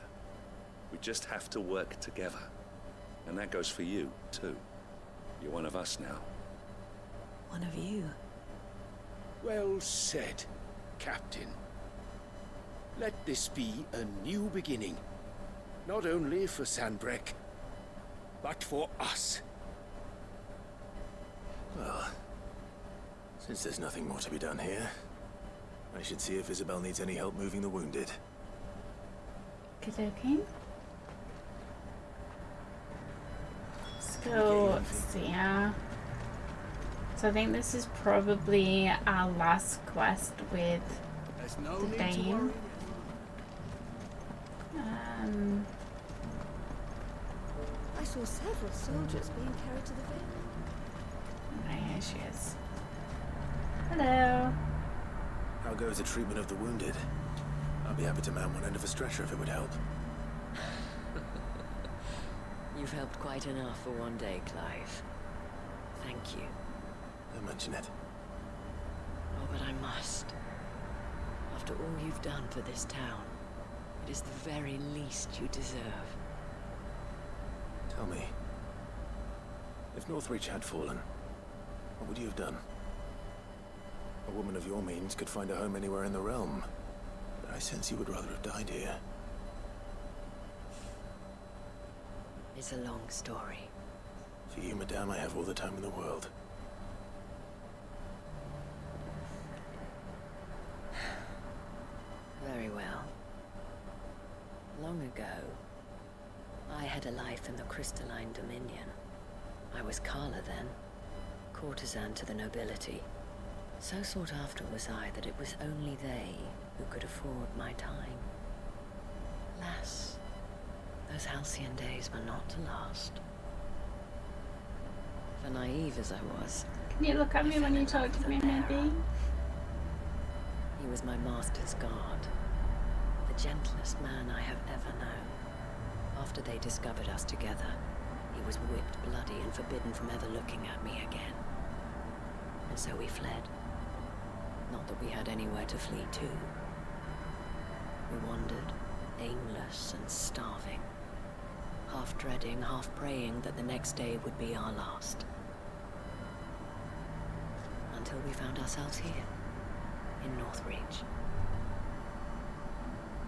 We just have to work together. And that goes for you, too. You're one of us now. One of you. Well said, Captain. Let this be a new beginning. Not only for Sanbreque, but for us. Well, since there's nothing more to be done here, I should see if Isabel needs any help moving the wounded. Okay. Let's go see her. So I think this is probably our last quest with the Dame. I saw several soldiers being carried to the Vale. Right, here she is. Hello. How goes the treatment of the wounded? I'd be happy to mount one end of a stretcher if it would help. You've helped quite enough for one day, Clive. Thank you. Don't mention it. Oh, but I must. After all you've done for this town, it is the very least you deserve. Tell me, if Northreach had fallen, what would you have done? A woman of your means could find a home anywhere in the realm, but I sense you would rather have died here. It's a long story. For you, madame, I have all the time in the world. Very well. Long ago, I had a life in the Crystalline Dominion. I was Carla then, courtesan to the nobility. So sought after was I that it was only they who could afford my time. Alas, those halcyon days were not to last. For naive as I was, Can you look at me when you talk to me, maybe? he was my master's guard, the gentlest man I have ever known. After they discovered us together, he was whipped bloody and forbidden from ever looking at me again. And so we fled. Not that we had anywhere to flee to. We wandered, aimless and starving, half dreading, half praying that the next day would be our last. Until we found ourselves here, in Northreach.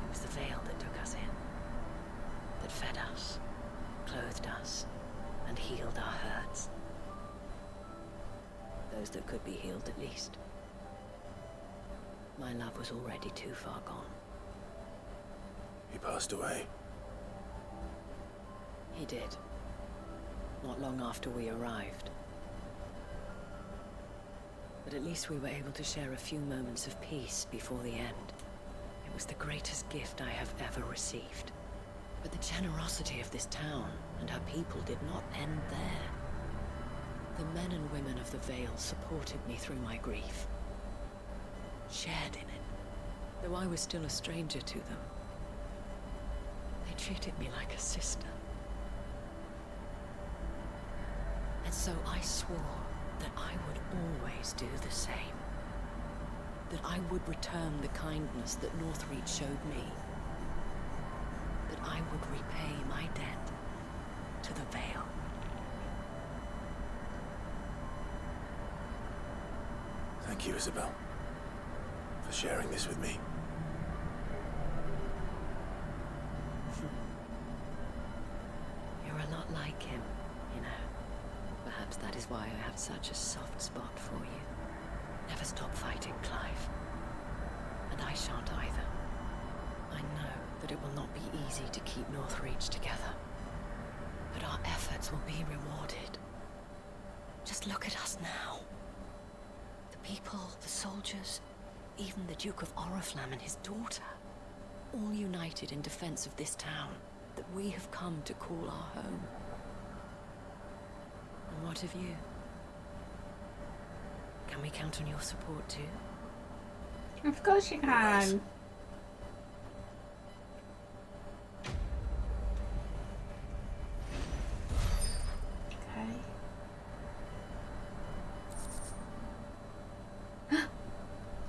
It was the Vale that took us in, that fed us, clothed us, and healed our hurts. Those that could be healed, at least. My love was already too far gone. He passed away. He did. Not long after we arrived. But at least we were able to share a few moments of peace before the end. It was the greatest gift I have ever received. But the generosity of this town and her people did not end there. The men and women of the Vale supported me through my grief. Shared in it, though I was still a stranger to them. They treated me like a sister. And so I swore that I would always do the same. That I would return the kindness that Northreach showed me. That I would repay my debt to the Vale. Thank you, Isabel, for sharing this with me. You're a lot like him, you know. perhaps that is why I have such a soft spot for you. Never stop fighting, Clive. And I shan't either. I know that it will not be easy to keep Northreach together. But our efforts will be rewarded. Just look at us now. The people, the soldiers, even the Duke of Oriflamme and his daughter. All united in defense of this town that we have come to call our home. And what of you? Can we count on your support too? Of course you can.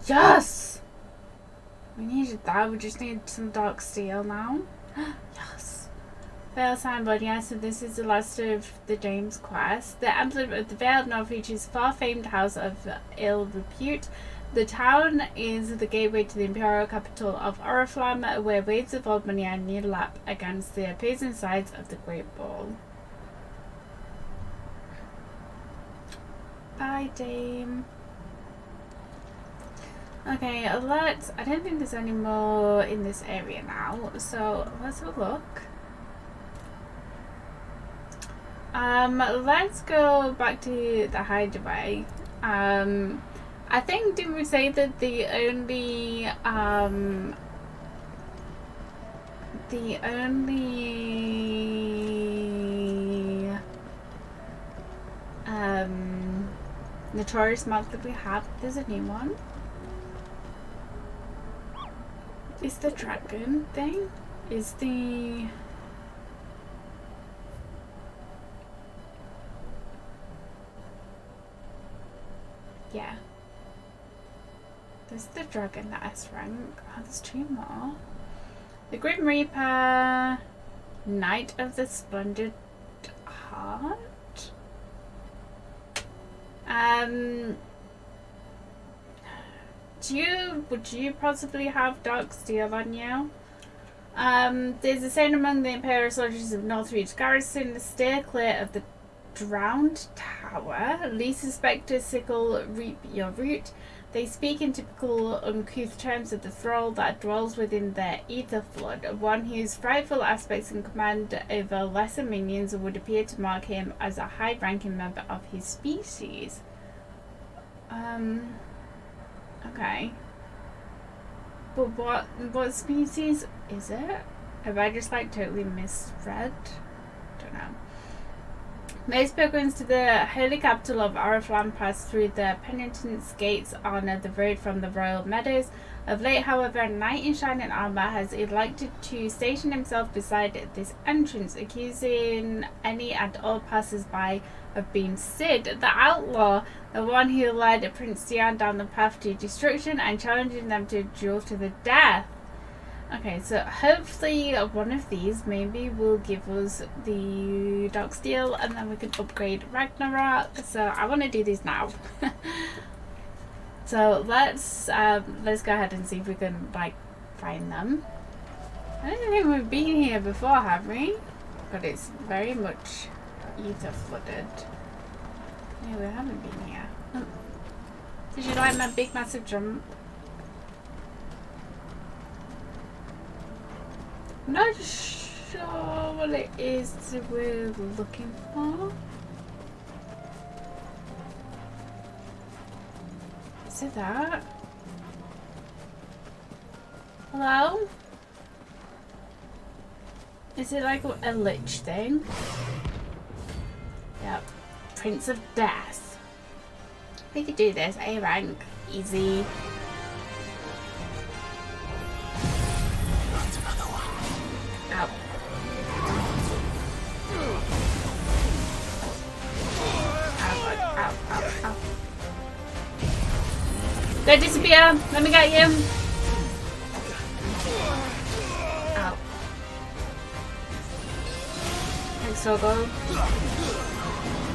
Yes! We needed that. We just need some dark steel now. Yes. Veil signboard. Yes, so this is the last of the Dame's quest. The emblem of the Veiled Northreach is far-famed house of ill repute. The town is the gateway to the imperial capital of Oriflamme, where waves of old money are near lap against the opposing sides of the Great Ball. Bye, Dame. Okay, I don't think there's any more in this area now, so let's have a look. Let's go back to the hideaway. I think, didn't we say that the only notorious mark that we have, there's a new one. Is the dragon thing? Is the... Yeah. There's the dragon that S rank. Oh, there's two more. The Grim Reaper, Knight of the Splendid Heart. Would you possibly have dark steel on you? There's a saying among the Imperial soldiers of Northreach garrison: steer clear of the drowned tower. Least suspect a sickle reap your root. They speak in typical uncouth terms of the thrall that dwells within their ether flood, one whose frightful aspects and command over lesser minions would appear to mark him as a high-ranking member of his species. Okay. But what species is it? Have I just like totally misread? Don't know. Most pilgrims to the holy capital of Oriflamme pass through the penitence gates on the road from the royal meadows. Of late, however, a knight in shining armour has elected to station himself beside this entrance, accusing any and all passers-by of being Sid, the outlaw, the one who led Prince Dion down the path to destruction, and challenging them to a duel to the death. Okay, so hopefully one of these maybe will give us the dark steel, and then we can upgrade Ragnarok. So I want to do these now. So let's go ahead and see if we can like find them. I don't think we've been here before, have we? But it's very much ether flooded. Yeah, we haven't been here. Did you like my big massive jump? I'm not sure what it is that we're looking for. Is it that? Hello? Is it like a lich thing? Yep. Prince of Death. We could do this. A rank. Easy. Ow. Ow, ow, ow. Don't disappear! Let me get you! Ow. Thanks, Togo.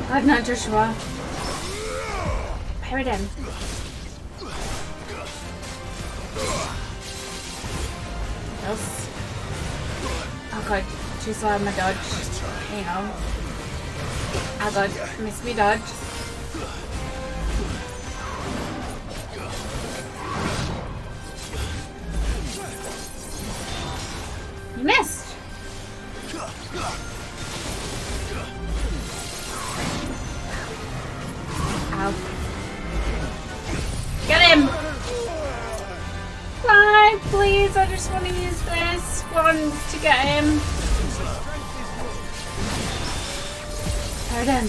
God, not Joshua. Paradin. Yes. Oh god, too slow on my dodge. Hang on. Oh god, missed me dodge. You missed. Ow. Get him! Fly, please, I just want to use this once to get him. Hurt him.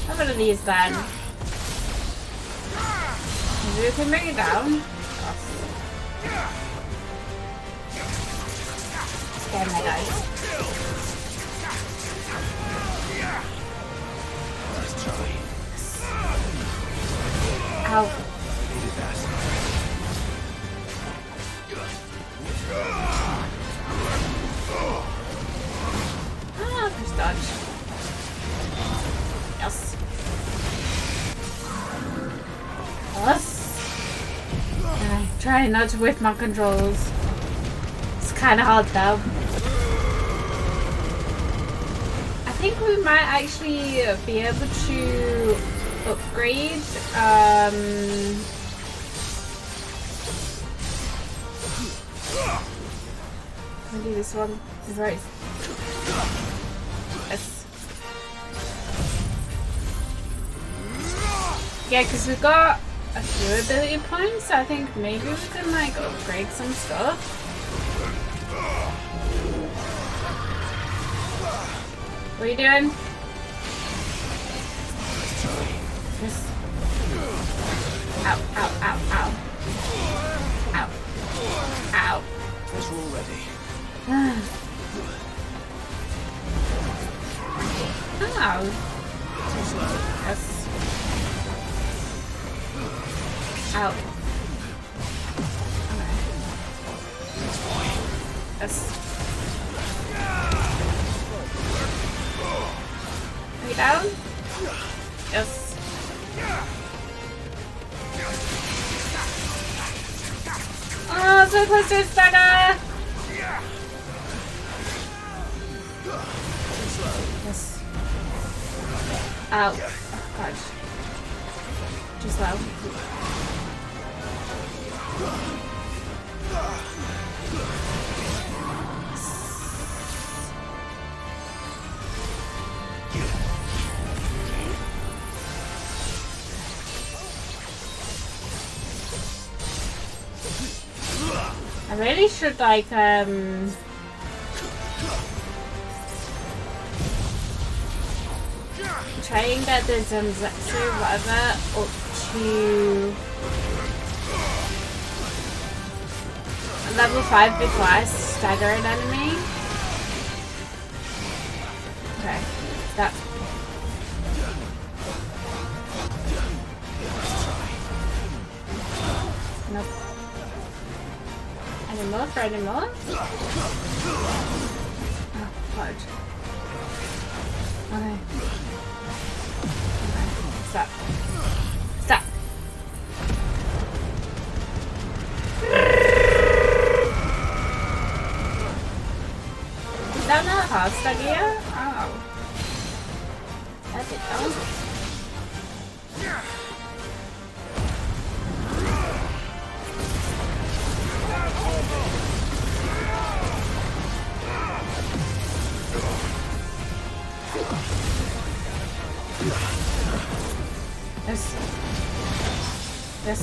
How about these then? Maybe we can bring it down. Scare my guys. Ow. Ah, there's dodge. Yes. Yes. I'm trying not to whip my controls. It's kind of hard though. I think we might actually be able to upgrade. I'm gonna do this one. Right. Yes. Yeah, because we've got a few ability points. So I think maybe we can like upgrade some stuff. What are you doing? Yes. Ow, ow, ow, ow. Ow. Ow. As we're all ready. Ow. Yes. Ow. Okay. Yes. Are you down? Yes. Oh, so close to his stagger! Yes. Ow. Oh, God. Too slow. I really should like try and get the Zanzetsu whatever up to level 5 before I stagger an enemy. Okay, that. Nope. Any more for any more? Oh, fudge. Okay. Stop. Stop. Is that not a host idea? Oh. That's it though. Yes. Yes.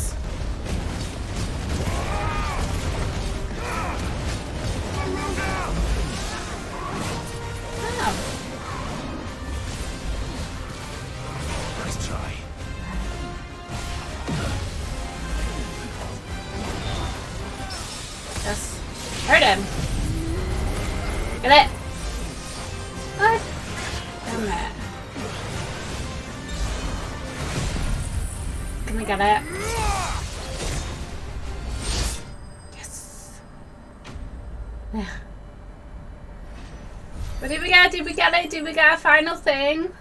Oh. Nice try. Yes. Hurt him. Get it. What? Damn it. Can we get it? Yes. Yeah. What did we get? Did we get it? Did we get a final thing?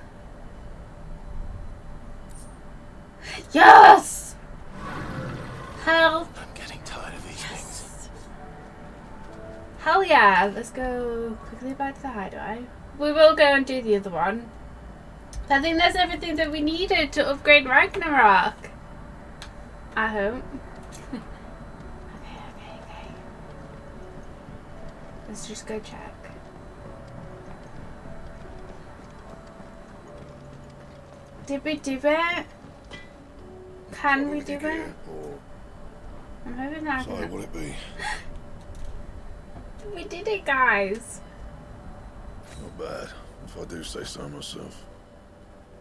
Yes! Hell. I'm getting tired of these things. Hell yeah. Let's go quickly back to the hideaway. we will go and do the other one. I think that's everything that we needed to upgrade Ragnarok. I hope. Okay. Let's just go check. Did we do it? Can we do it? I'm hoping that I Sorry, can. will it be? We did it, guys. Not bad, if I do say so myself.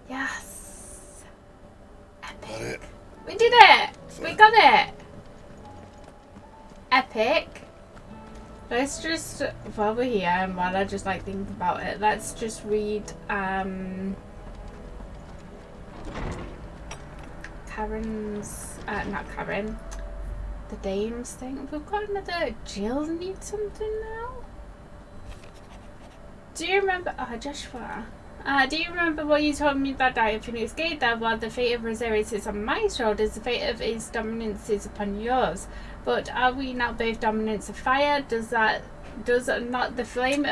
Yes. Epic. That it? We did it. We got it. Epic. Let's just, while we're here and while I just like think about it, let's just read Karen's, not Karen, the dame's thing. We've got another Jill needs something now. Do you remember, Joshua, do you remember what you told me that night at Phoenix Gate, that while the fate of Rosario sits on my shoulders, the fate of his dominance is upon yours? But are we not both dominants of fire? Does not the flame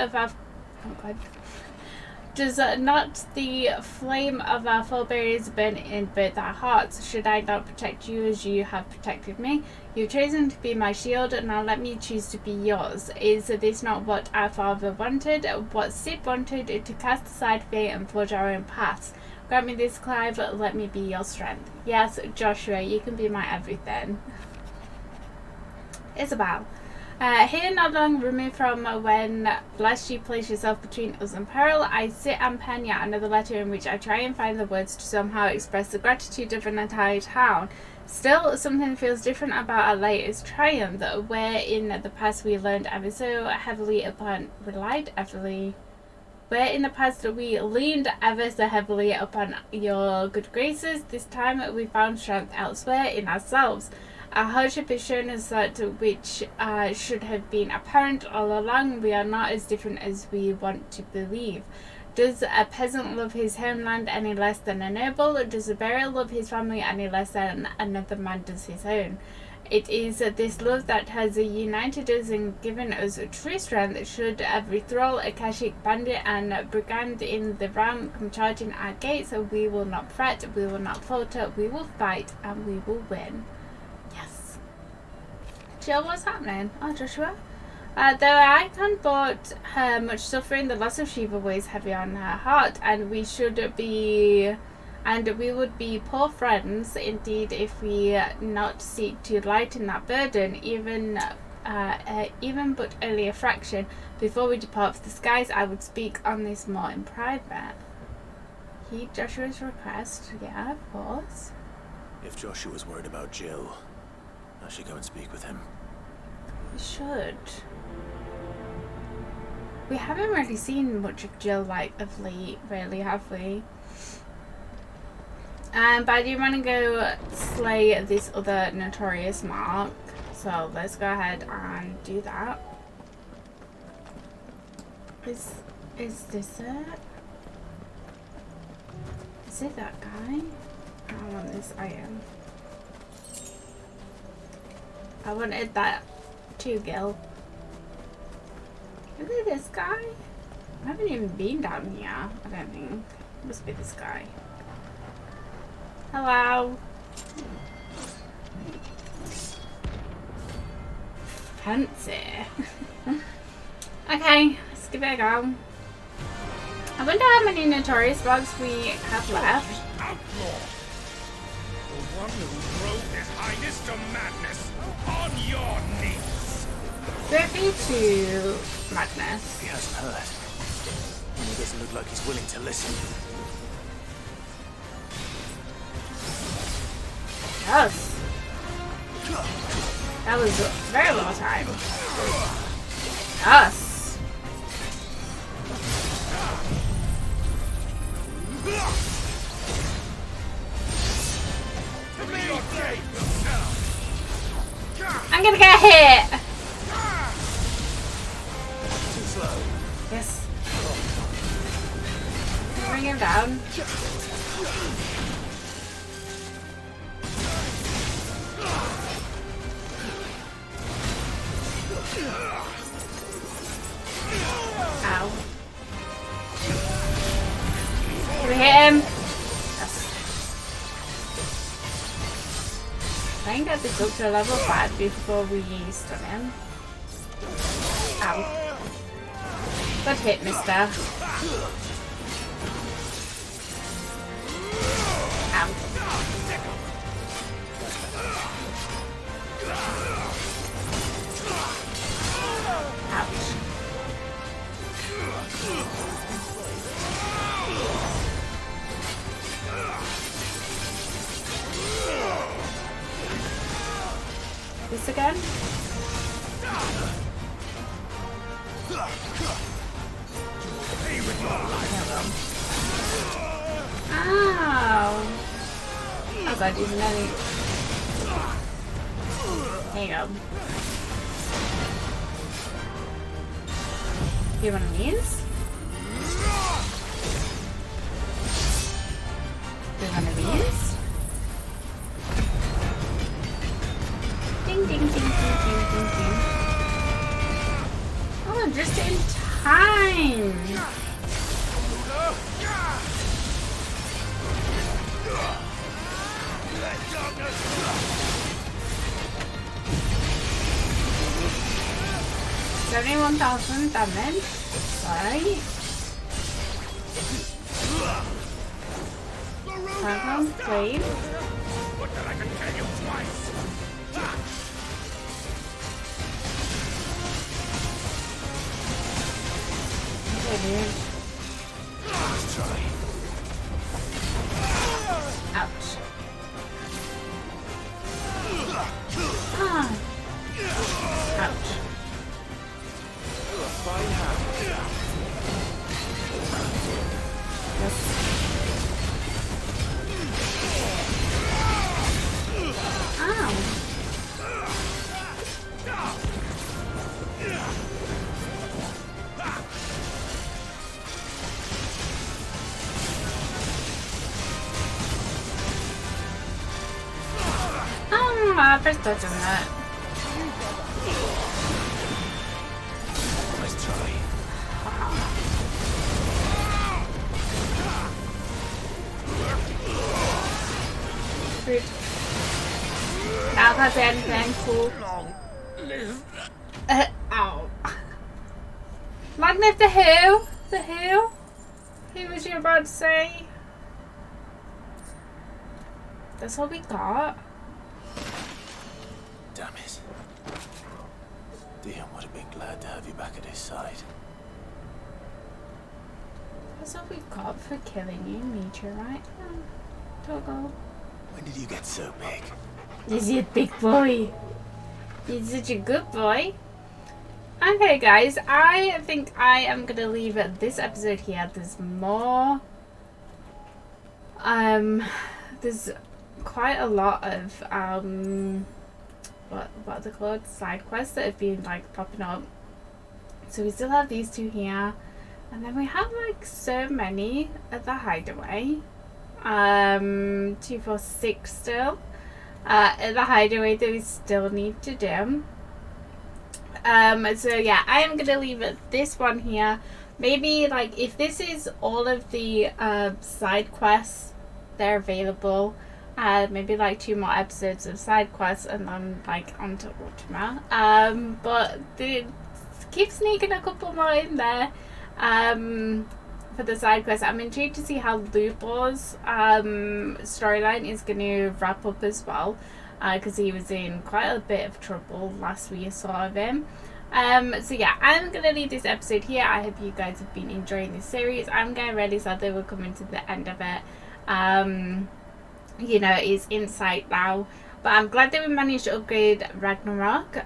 of our forebears burn in both our hearts? Should I not protect you as you have protected me? You've chosen to be my shield, and now let me choose to be yours. Is this not what our father wanted? What Sid wanted? To cast aside fate and forge our own paths. Grant me this, Clive, let me be your strength. Yes, Joshua, you can be my everything. Isabel. Here, not long removed from when last you placed yourself between us and peril, I sit and pen yet another letter in which I try and find the words to somehow express the gratitude of an entire town. Still, something feels different about our latest triumph, where in the past we leaned ever so heavily upon your good graces. This time we found strength elsewhere in ourselves. Our hardship has shown us that which should have been apparent all along. We are not as different as we want to believe. Does a peasant love his homeland any less than a noble? Does a bearer love his family any less than another man does his own? It is this love that has united us and given us true strength. Should every thrall, Akashic bandit and brigand in the realm come charging our gates, we will not fret, we will not falter, we will fight, and we will win. Yes. Jill, what's happening? Oh, Joshua. Though I can't but her much suffering, the loss of Shiva weighs heavy on her heart, and we would be poor friends indeed if we not seek to lighten that burden, even but only a fraction. Before we depart for the skies, I would speak on this more in private. Heed Joshua's request. Yeah, of course. If Joshua's worried about Jill, I should go and speak with him. We should. We haven't really seen much of Jill of late, really, have we? But I do want to go slay this other notorious mark, so let's go ahead and do that. Is this it? Is it that guy? I don't want this item. I wanted that too, Gil. Is it this guy? I haven't even been down here, I don't think. It must be this guy. Hello. Fancy. Okay, let's give it a go. I wonder how many notorious bugs we have left. Outlaw! The one who drove his highness to madness on your knees! Don't be too madness. He hasn't heard. And he doesn't look like he's willing to listen. Yes. That was a very long time. Yes. I'm gonna get hit. Too slow. Yes. Bring him down. Ow. get this up to level 5 before we stun him. Ow. Good hit, mister. Ow. Ouch. This again? Ow! I was using any. There you go. You want these? Do one of these? Ding, ding, ding, ding, ding, ding, ding. Oh, just in time! $71,000 damage. Sorry. Problem played. I can tell you twice. Okay, dude. Let's try. Ouch. Ah. Ouch. Fine hand. Yes. Ow. Oh, first touch on that. Let's try. Rude. Now that's anything cool. Long live. Ow. Long live the who? The who? Who was you about to say? That's all we got. Damn it. Dion would have been glad to have you back at his side. That's all we got for killing you, meteorite. Toggle. When did you get so big? Is he a big boy? He's such a good boy. Okay, guys, I think I am gonna leave this episode here. There's more. There's quite a lot of what are they called? Side quests that have been like popping up. So we still have these two here, and then we have like so many at the hideaway. 246 still at the hideaway that we still need to do. So yeah, I am gonna leave this one here. Maybe like if this is all of the side quests they're available, maybe like 2 more episodes of side quests and then like onto Ultima. But keep sneaking a couple more in there for the side quest. I'm intrigued to see how Lubor's storyline is going to wrap up as well, because he was in quite a bit of trouble last we saw of him. So yeah, I'm going to leave this episode here. I hope you guys have been enjoying this series. I'm getting really sad that we're coming to the end of it. You know, it's in sight now. But I'm glad that we managed to upgrade Ragnarok,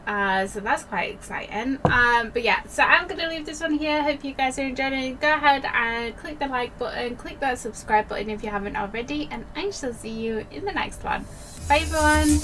so that's quite exciting. But yeah, so I'm going to leave this one here. Hope you guys are enjoying it. Go ahead and click the like button, click that subscribe button if you haven't already, and I shall see you in the next one. Bye everyone!